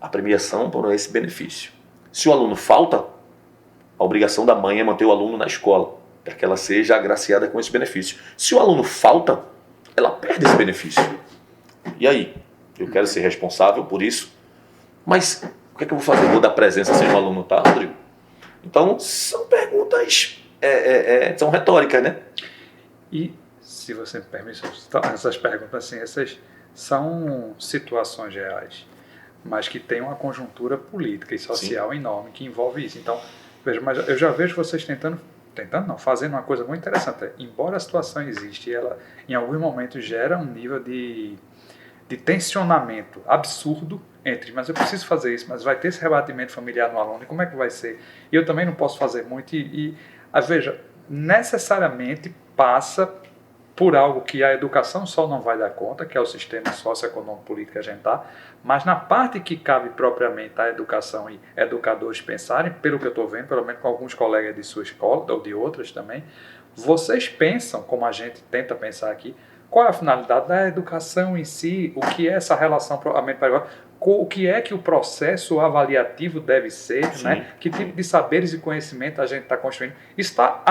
à premiação por esse benefício. Se o aluno falta, a obrigação da mãe é manter o aluno na escola, para que ela seja agraciada com esse benefício. Se o aluno falta, ela perde esse benefício. E aí? Eu quero ser responsável por isso, mas o que é que eu vou fazer? Vou dar presença sem o aluno, tá, Rodrigo? Então, são perguntas, são retóricas, né? E, se você me permite, essas perguntas, assim, essas são situações reais, mas que têm uma conjuntura política e social enorme que envolve isso. Então, veja, mas eu já vejo vocês fazendo uma coisa muito interessante. Embora a situação exista e ela, em alguns momentos, gera um nível de tensionamento absurdo entre, mas eu preciso fazer isso, mas vai ter esse rebatimento familiar no aluno, e como é que vai ser? E eu também não posso fazer muito, veja, necessariamente passa por algo que a educação só não vai dar conta, que é o sistema socioeconômico político que a gente está, mas na parte que cabe propriamente a educação e educadores pensarem, pelo que eu estou vendo, pelo menos com alguns colegas de sua escola, ou de outras também, vocês pensam, como a gente tenta pensar aqui, qual é a finalidade da educação em si, o que é essa relação o que é que o processo avaliativo deve ser, né? Que tipo de saberes e conhecimento a gente está construindo. Isso está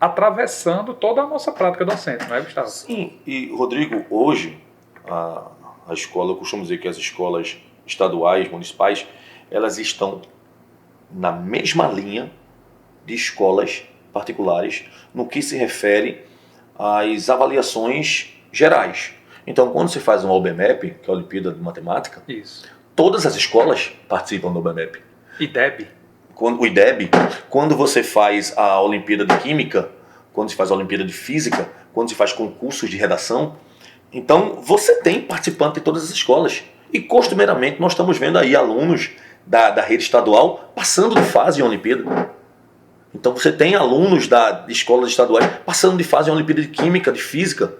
atravessando toda a nossa prática docente, não é, Gustavo? Sim, e Rodrigo, hoje a escola, eu costumo dizer que as escolas estaduais, municipais, elas estão na mesma linha de escolas particulares no que se refere às avaliações gerais. Então, quando se faz um OBMEP, que é a Olimpíada de Matemática, todas as escolas participam do OBMEP. IDEB. O IDEB, quando você faz a Olimpíada de Química, quando se faz a Olimpíada de Física, quando se faz concursos de redação, então você tem participante de todas as escolas. E costumeiramente nós estamos vendo aí alunos da rede estadual passando de fase em Olimpíada. Então você tem alunos de escolas estaduais passando de fase em Olimpíada de Química, de Física.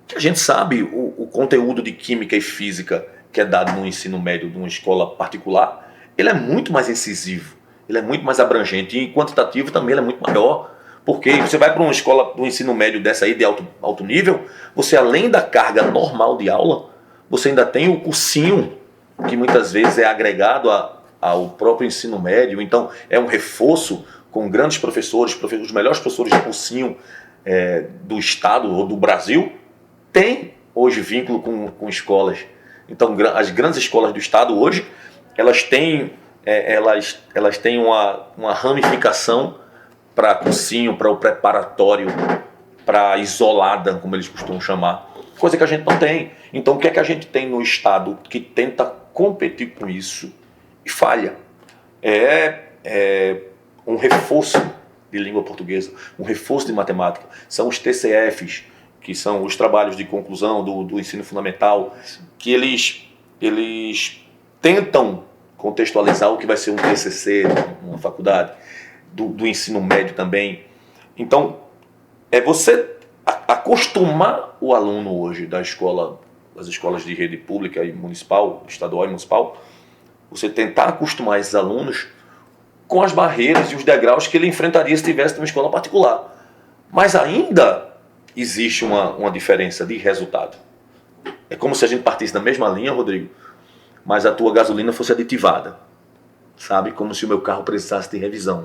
Que a gente sabe o conteúdo de Química e Física que é dado no ensino médio de uma escola particular, ele é muito mais incisivo, ele é muito mais abrangente e quantitativo também ele é muito maior. Porque você vai para uma escola do ensino médio dessa aí de alto nível, você além da carga normal de aula, você ainda tem o cursinho, que muitas vezes é agregado ao próprio ensino médio. Então é um reforço com grandes professores, os melhores professores de cursinho do estado ou do Brasil, tem hoje vínculo com escolas. Então as grandes escolas do estado hoje, elas têm uma ramificação para cursinho, para o preparatório, para isolada, como eles costumam chamar, coisa que a gente não tem. Então o que é que a gente tem no estado que tenta competir com isso e falha? Um reforço de língua portuguesa, um reforço de matemática, são os TCFs, que são os trabalhos de conclusão do ensino fundamental, que eles tentam contextualizar o que vai ser um TCC numa faculdade, do ensino médio também. Então, é você acostumar o aluno hoje das escolas de rede pública e municipal, estadual e municipal, você tentar acostumar esses alunos com as barreiras e os degraus que ele enfrentaria se estivesse numa escola particular. Mas ainda existe uma diferença de resultado. É como se a gente partisse da mesma linha, Rodrigo, mas a tua gasolina fosse aditivada. Sabe? Como se o meu carro precisasse de revisão.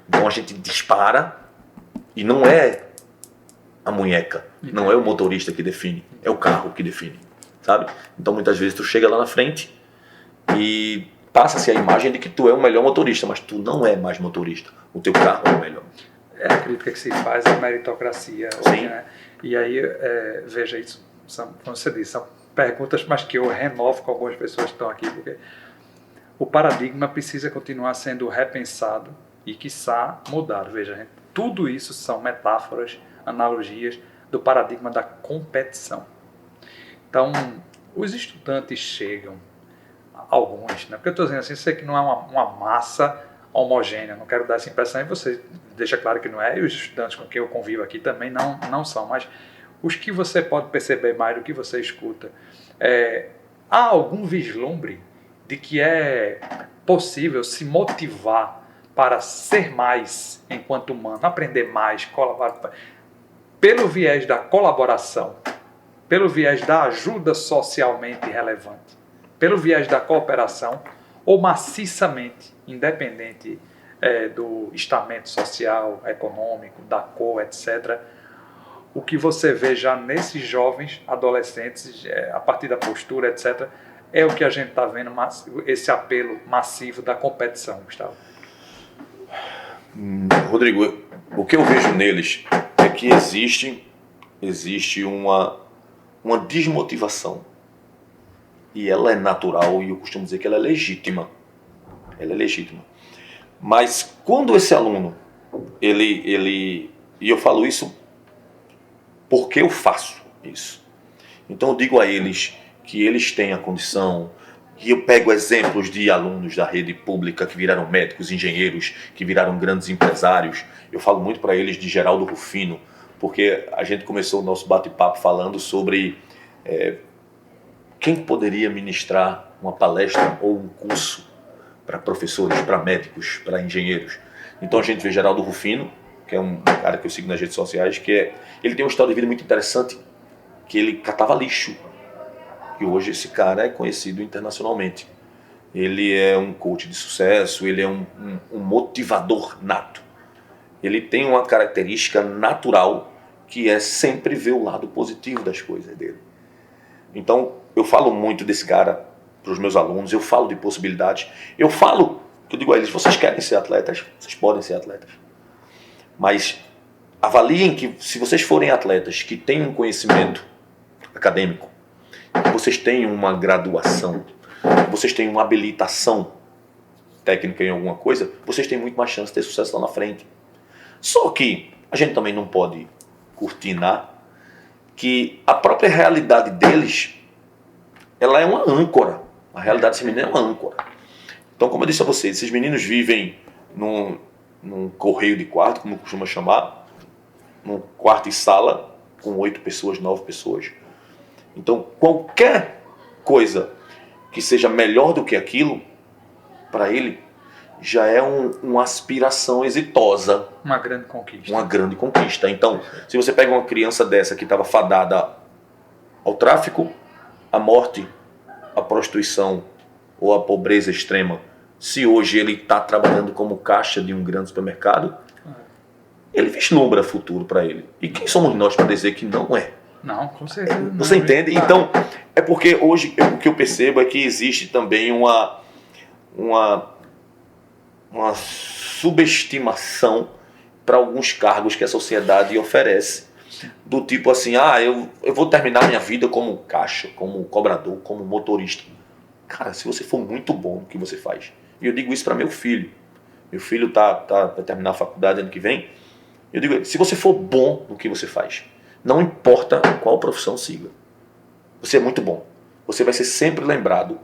Então a gente dispara e não é a munheca, não é o motorista que define, é o carro que define. Sabe? Então muitas vezes tu chega lá na frente e passa-se a imagem de que tu é o melhor motorista, mas tu não é mais motorista. O teu carro é o melhor. É a crítica que se faz à meritocracia. Hoje, né? E aí, veja isso, como você disse, são perguntas, mas que eu renovo com algumas pessoas que estão aqui, porque o paradigma precisa continuar sendo repensado e, quiçá, mudado. Veja, gente, tudo isso são metáforas, analogias do paradigma da competição. Então, os estudantes chegam, alguns, né? Porque eu estou dizendo assim, sei que não é uma massa homogênea, não quero dar essa impressão, e você deixa claro que não é, e os estudantes com quem eu convivo aqui também não são, mas os que você pode perceber mais do que você escuta, há algum vislumbre de que é possível se motivar para ser mais enquanto humano, aprender mais, colaborar, pelo viés da colaboração, pelo viés da ajuda socialmente relevante, pelo viés da cooperação, ou maciçamente, independente do estamento social, econômico, da cor, etc., o que você vê já nesses jovens, adolescentes, a partir da postura, etc., é o que a gente está vendo, esse apelo massivo da competição, Gustavo. Rodrigo, o que eu vejo neles é que existe uma desmotivação. E ela é natural, e eu costumo dizer que ela é legítima. Ela é legítima. Mas quando esse aluno, e eu falo isso porque eu faço isso. Então eu digo a eles que eles têm a condição, e eu pego exemplos de alunos da rede pública que viraram médicos, engenheiros, que viraram grandes empresários. Eu falo muito para eles de Geraldo Rufino, porque a gente começou o nosso bate-papo falando sobre quem poderia ministrar uma palestra ou um curso para professores, para médicos, para engenheiros. Então a gente vê Geraldo Rufino, que é um cara que eu sigo nas redes sociais, ele tem uma história de vida muito interessante, que ele catava lixo. E hoje esse cara é conhecido internacionalmente. Ele é um coach de sucesso, ele é um motivador nato. Ele tem uma característica natural que é sempre ver o lado positivo das coisas dele. Então, eu falo muito desse cara para os meus alunos, eu falo de possibilidades, eu digo a eles, vocês querem ser atletas? Vocês podem ser atletas. Mas avaliem que se vocês forem atletas que têm um conhecimento acadêmico, vocês têm uma graduação, vocês têm uma habilitação técnica em alguma coisa, vocês têm muito mais chance de ter sucesso lá na frente. Só que a gente também não pode cortinar que a própria realidade deles, ela é uma âncora. A realidade desse menino é uma âncora. Então, como eu disse a vocês, esses meninos vivem num correio de quarto, como costuma chamar, num quarto e sala, com 8 pessoas, 9 pessoas. Então, qualquer coisa que seja melhor do que aquilo, para ele, já é uma aspiração exitosa. Uma grande conquista. Uma grande conquista. Então, se você pega uma criança dessa que estava fadada ao tráfico, à morte, à prostituição ou à pobreza extrema, se hoje ele está trabalhando como caixa de um grande supermercado, ele vislumbra futuro para ele. E quem somos nós para dizer que não é? Não, com certeza não. Você entende? Então, é porque hoje o que eu percebo é que existe também uma subestimação para alguns cargos que a sociedade oferece. Do tipo assim, eu vou terminar minha vida como caixa, como cobrador, como motorista. Cara, se você for muito bom no que você faz, e eu digo isso para meu filho vai terminar a faculdade ano que vem, eu digo, se você for bom no que você faz, não importa qual profissão siga, você é muito bom, você vai ser sempre lembrado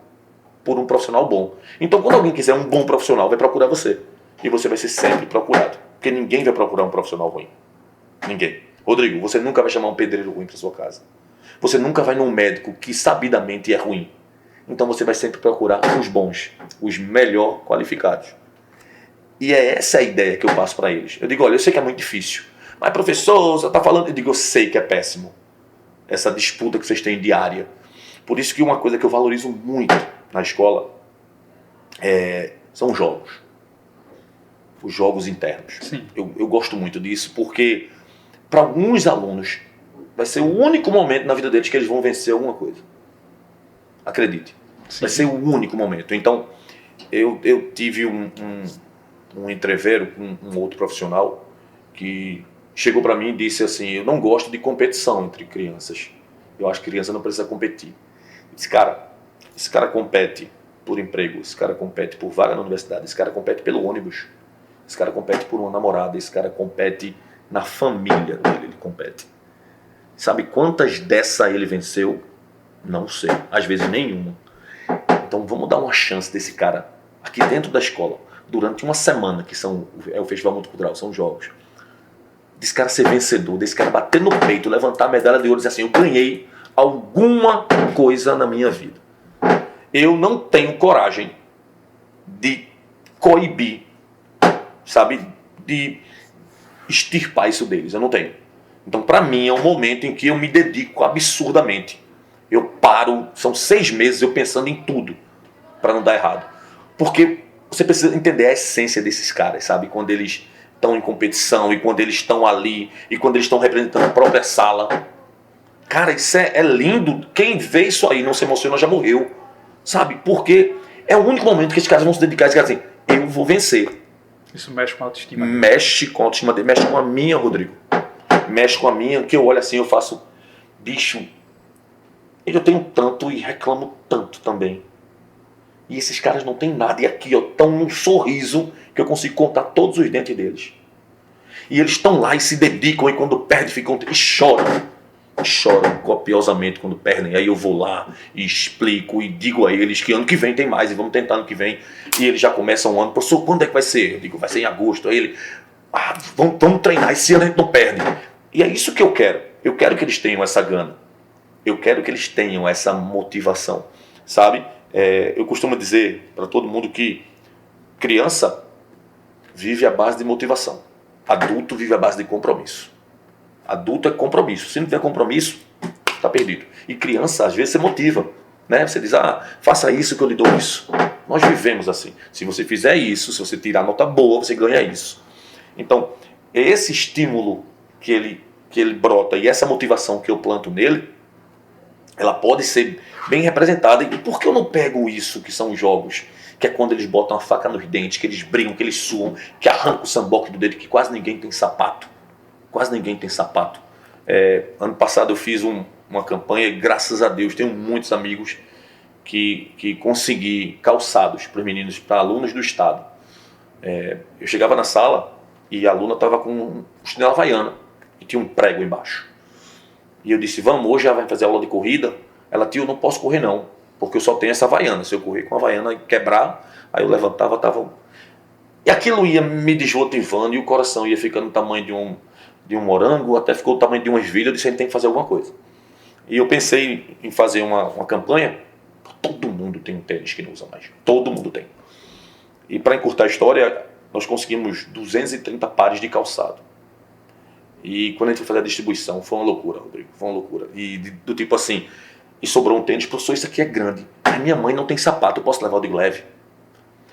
por um profissional bom. Então quando alguém quiser um bom profissional, vai procurar você, e você vai ser sempre procurado, porque ninguém vai procurar um profissional ruim. Ninguém. Rodrigo, você nunca vai chamar um pedreiro ruim para sua casa. Você nunca vai num médico que sabidamente é ruim. Então você vai sempre procurar os bons, os melhor qualificados. E é essa a ideia que eu passo para eles. Eu digo, olha, eu sei que é muito difícil, mas professor, você está falando... Eu digo, eu sei que é péssimo. Essa disputa que vocês têm diária. Por isso que uma coisa que eu valorizo muito na escola são os jogos. Os jogos internos. Eu gosto muito disso porque para alguns alunos vai ser o único momento na vida deles que eles vão vencer alguma coisa. Acredite. Sim. Vai ser o único momento. Então, eu tive um entrevero com um outro profissional que chegou para mim e disse assim, eu não gosto de competição entre crianças. Eu acho que criança não precisa competir. Esse cara compete por emprego, esse cara compete por vaga na universidade, esse cara compete pelo ônibus, esse cara compete por uma namorada, esse cara compete na família dele, ele compete. Sabe quantas dessa ele venceu? Não sei, às vezes nenhuma. Então vamos dar uma chance desse cara aqui dentro da escola, durante uma semana, que é o Festival Multicultural, são jogos. Desse cara ser vencedor, desse cara bater no peito, levantar a medalha de ouro e dizer assim, eu ganhei alguma coisa na minha vida. Eu não tenho coragem de coibir, sabe, de extirpar isso deles, eu não tenho. Então para mim é um momento em que eu me dedico absurdamente. Eu paro, são 6 meses eu pensando em tudo para não dar errado. Porque você precisa entender a essência desses caras, sabe? Quando eles estão em competição e quando eles estão ali e quando eles estão representando a própria sala. Cara, isso é lindo. Quem vê isso aí não se emociona já morreu. Sabe? Porque é o único momento que esses caras vão se dedicar. Esses caras assim, eu vou vencer. Isso mexe com a autoestima dele. Mexe com a autoestima dele. Mexe com a minha, Rodrigo. Mexe com a minha. Que eu olho assim, eu faço... Bicho, eu tenho tanto e reclamo tanto também. E esses caras não têm nada. E aqui, ó, estão num sorriso que eu consigo contar todos os dentes deles. E eles estão lá e se dedicam. E quando perdem, ficam... E choram copiosamente quando perdem. Aí eu vou lá e explico e digo a eles que ano que vem tem mais. E vamos tentar ano que vem. E eles já começam o ano. Professor, quando é que vai ser? Eu digo, vai ser em agosto. Aí ele... vamos treinar. Esse ano a gente não perde. E é isso que eu quero. Eu quero que eles tenham essa gana. Eu quero que eles tenham essa motivação. Sabe? Eu costumo dizer para todo mundo que criança vive à base de motivação. Adulto vive à base de compromisso. Adulto é compromisso. Se não tiver compromisso, está perdido. E criança, às vezes, você motiva. Né? Você diz, faça isso que eu lhe dou isso. Nós vivemos assim. Se você fizer isso, se você tirar nota boa, você ganha isso. Então, esse estímulo que ele brota e essa motivação que eu planto nele, ela pode ser bem representada. E por que eu não pego isso que são os jogos? Que é quando eles botam a faca nos dentes, que eles brigam, que eles suam, que arrancam o samboque do dedo, que quase ninguém tem sapato. Quase ninguém tem sapato. Ano passado eu fiz uma campanha, e graças a Deus tenho muitos amigos que consegui calçados para os meninos, para alunos do estado. Eu chegava na sala e a aluna estava com um chinelo havaiana e tinha um prego embaixo. E eu disse, vamos, hoje já vai fazer aula de corrida? Ela, tio, eu não posso correr não, porque eu só tenho essa havaiana. Se eu correr com a havaiana e quebrar, aí eu levantava, tava... E aquilo ia me desmotivando e o coração ia ficando no tamanho de um morango, até ficou o tamanho de uma ervilha. Eu disse, a gente tem que fazer alguma coisa. E eu pensei em fazer uma campanha. Todo mundo tem um tênis que não usa mais. Todo mundo tem. E para encurtar a história, nós conseguimos 230 pares de calçado. E quando a gente foi fazer a distribuição, foi uma loucura, Rodrigo. Foi uma loucura. E do tipo assim, e sobrou um tênis, professor, isso aqui é grande. A minha mãe não tem sapato, eu posso levar? Eu digo, leve.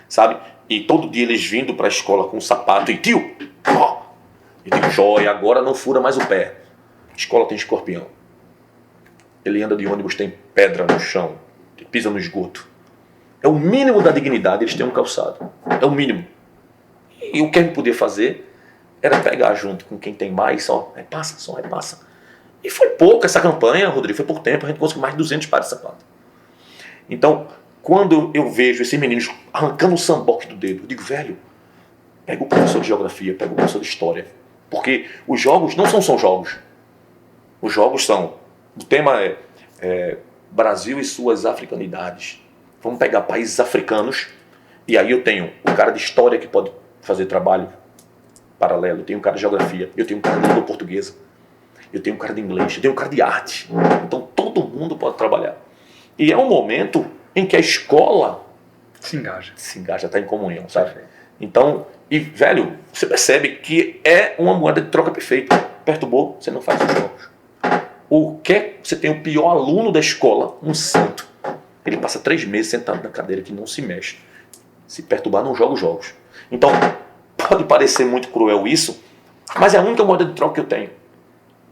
Sabe? E todo dia eles vindo para a escola com um sapato e, tio, ó. Eu digo, joia, agora não fura mais o pé. A escola tem escorpião. Ele anda de ônibus, tem pedra no chão, pisa no esgoto. É o mínimo da dignidade, eles têm um calçado. É o mínimo. E o que a gente podia fazer era pegar junto com quem tem mais, só repassa. E foi pouco essa campanha, Rodrigo, foi pouco tempo, a gente conseguiu mais de 200 pares de sapato. Então, quando eu vejo esses meninos arrancando o samboque do dedo, eu digo, velho, pega o professor de geografia, pega o professor de história. Porque os jogos não são só jogos. Os jogos são... O tema é Brasil e suas africanidades. Vamos pegar países africanos. E aí eu tenho o cara de história que pode fazer trabalho paralelo. Eu tenho um cara de geografia, eu tenho um cara de língua portuguesa, eu tenho um cara de inglês, eu tenho um cara de arte. Então todo mundo pode trabalhar. E é um momento em que a escola se engaja, está em comunhão, sabe? Então, e velho, você percebe que é uma moeda de troca perfeita. Perturbou, você não faz os jogos. O que você tem o pior aluno da escola, um santo. Ele passa 3 meses sentado na cadeira que não se mexe. Se perturbar, não joga os jogos. Então, pode parecer muito cruel isso, mas é a única moeda de troca que eu tenho.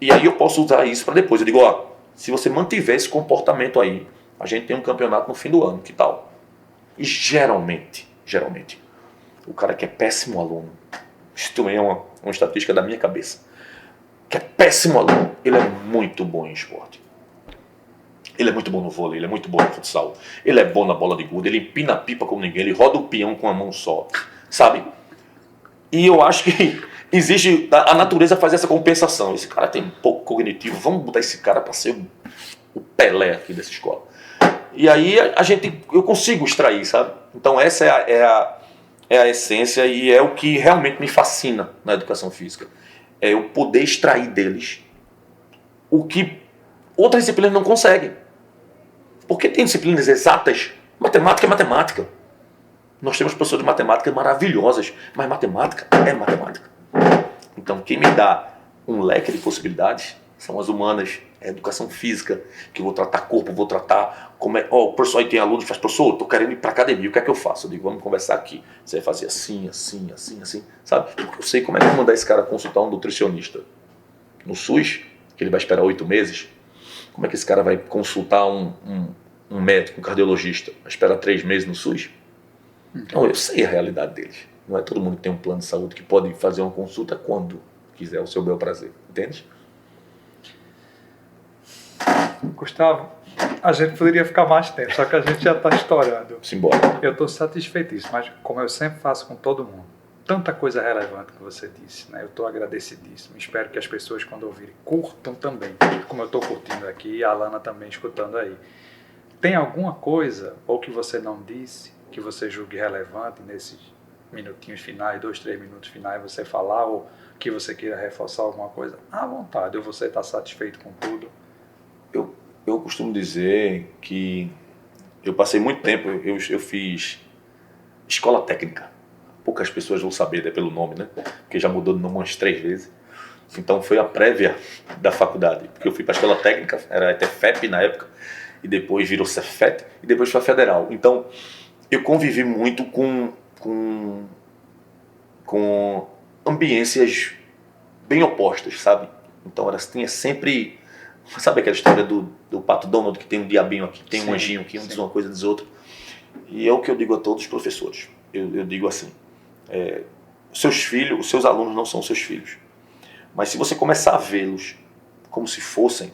E aí eu posso usar isso para depois. Eu digo, ó, se você mantiver esse comportamento aí, a gente tem um campeonato no fim do ano, que tal? E geralmente, o cara que é péssimo aluno, isso também é uma estatística da minha cabeça, que é péssimo aluno, ele é muito bom em esporte. Ele é muito bom no vôlei, ele é muito bom no futsal, ele é bom na bola de gude, ele empina a pipa como ninguém, ele roda o peão com a mão só, sabe? E eu acho que existe, a natureza faz essa compensação. Esse cara tem pouco cognitivo, vamos botar esse cara para ser o Pelé aqui dessa escola. E aí eu consigo extrair, sabe? Então essa é a essência e é o que realmente me fascina na educação física. É eu poder extrair deles o que outras disciplinas não conseguem. Porque tem disciplinas exatas, matemática é matemática. Nós temos professores de matemática maravilhosas, mas matemática é matemática. Então quem me dá um leque de possibilidades são as humanas, é a educação física, que eu vou tratar corpo, vou tratar como é. O professor aí tem aluno que faz, professor, eu tô querendo ir pra academia, o que é que eu faço? Eu digo, vamos conversar aqui. Você vai fazer assim, sabe? Porque eu sei como é que eu vou mandar esse cara consultar um nutricionista no SUS, que ele vai esperar 8 meses. Como é que esse cara vai consultar um médico, um cardiologista, vai esperar 3 meses no SUS? Então eu sei a realidade deles. Não é todo mundo que tem um plano de saúde que pode fazer uma consulta quando quiser, ao seu bel prazer. Entende? Gustavo, a gente poderia ficar mais tempo, só que a gente já está estourando. Simbora. Eu estou satisfeitíssimo, mas como eu sempre faço com todo mundo, tanta coisa relevante que você disse, né? Eu estou agradecidíssimo. Espero que as pessoas, quando ouvirem, curtam também, como eu estou curtindo aqui e a Alana também escutando aí. Tem alguma coisa, ou que você não disse, que você julgue relevante nesses minutinhos finais, 2, 3 minutos finais, você falar, ou que você queira reforçar alguma coisa? À vontade, ou você está satisfeito com tudo? Eu costumo dizer que eu passei muito tempo, eu fiz escola técnica. Poucas pessoas vão saber, né, pelo nome, né? Porque já mudou de nome umas 3 vezes. Então foi a prévia da faculdade. Porque eu fui para a escola técnica, era até FEP na época, e depois virou Cefet, e depois foi a federal. Então eu convivi muito com ambiências bem opostas, sabe? Então tinha sempre... Sabe aquela história do Pato Donald, que tem um diabinho aqui, tem um anjinho aqui, um diz uma coisa, diz outra. E é o que eu digo a todos os professores. Eu digo assim, os seus alunos não são seus filhos. Mas se você começar a vê-los como se fossem,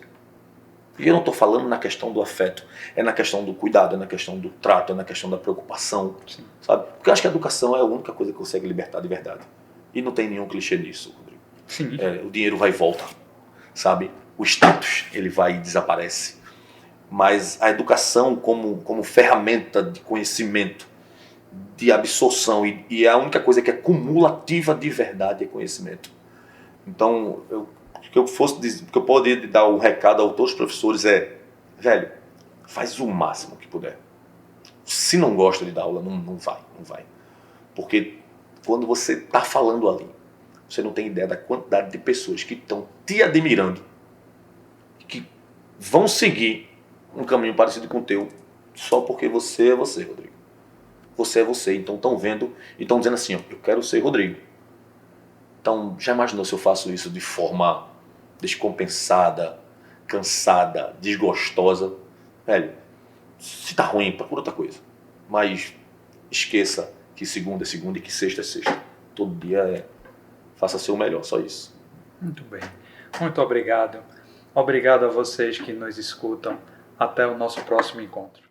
e eu não estou falando na questão do afeto, é na questão do cuidado, é na questão do trato, é na questão da preocupação, sabe? Porque eu acho que a educação é a única coisa que consegue libertar de verdade. E não tem nenhum clichê nisso, Rodrigo. O dinheiro vai e volta, sabe? O status, ele vai e desaparece. Mas a educação como ferramenta de conhecimento, de absorção, e a única coisa que é cumulativa de verdade é conhecimento. Então, o que eu poderia dar o recado a todos os professores é, velho, faz o máximo que puder. Se não gosta de dar aula, não vai. Porque quando você está falando ali, você não tem ideia da quantidade de pessoas que estão te admirando, que vão seguir um caminho parecido com o teu, só porque você é você, Rodrigo. Você é você, então estão vendo e estão dizendo assim, ó, eu quero ser Rodrigo. Então, já imaginou se eu faço isso de forma descompensada, cansada, desgostosa? Velho, se tá ruim, procura outra coisa. Mas esqueça que segunda é segunda e que sexta é sexta. Todo dia faça seu melhor, só isso. Muito bem. Muito obrigado. Obrigado a vocês que nos escutam. Até o nosso próximo encontro.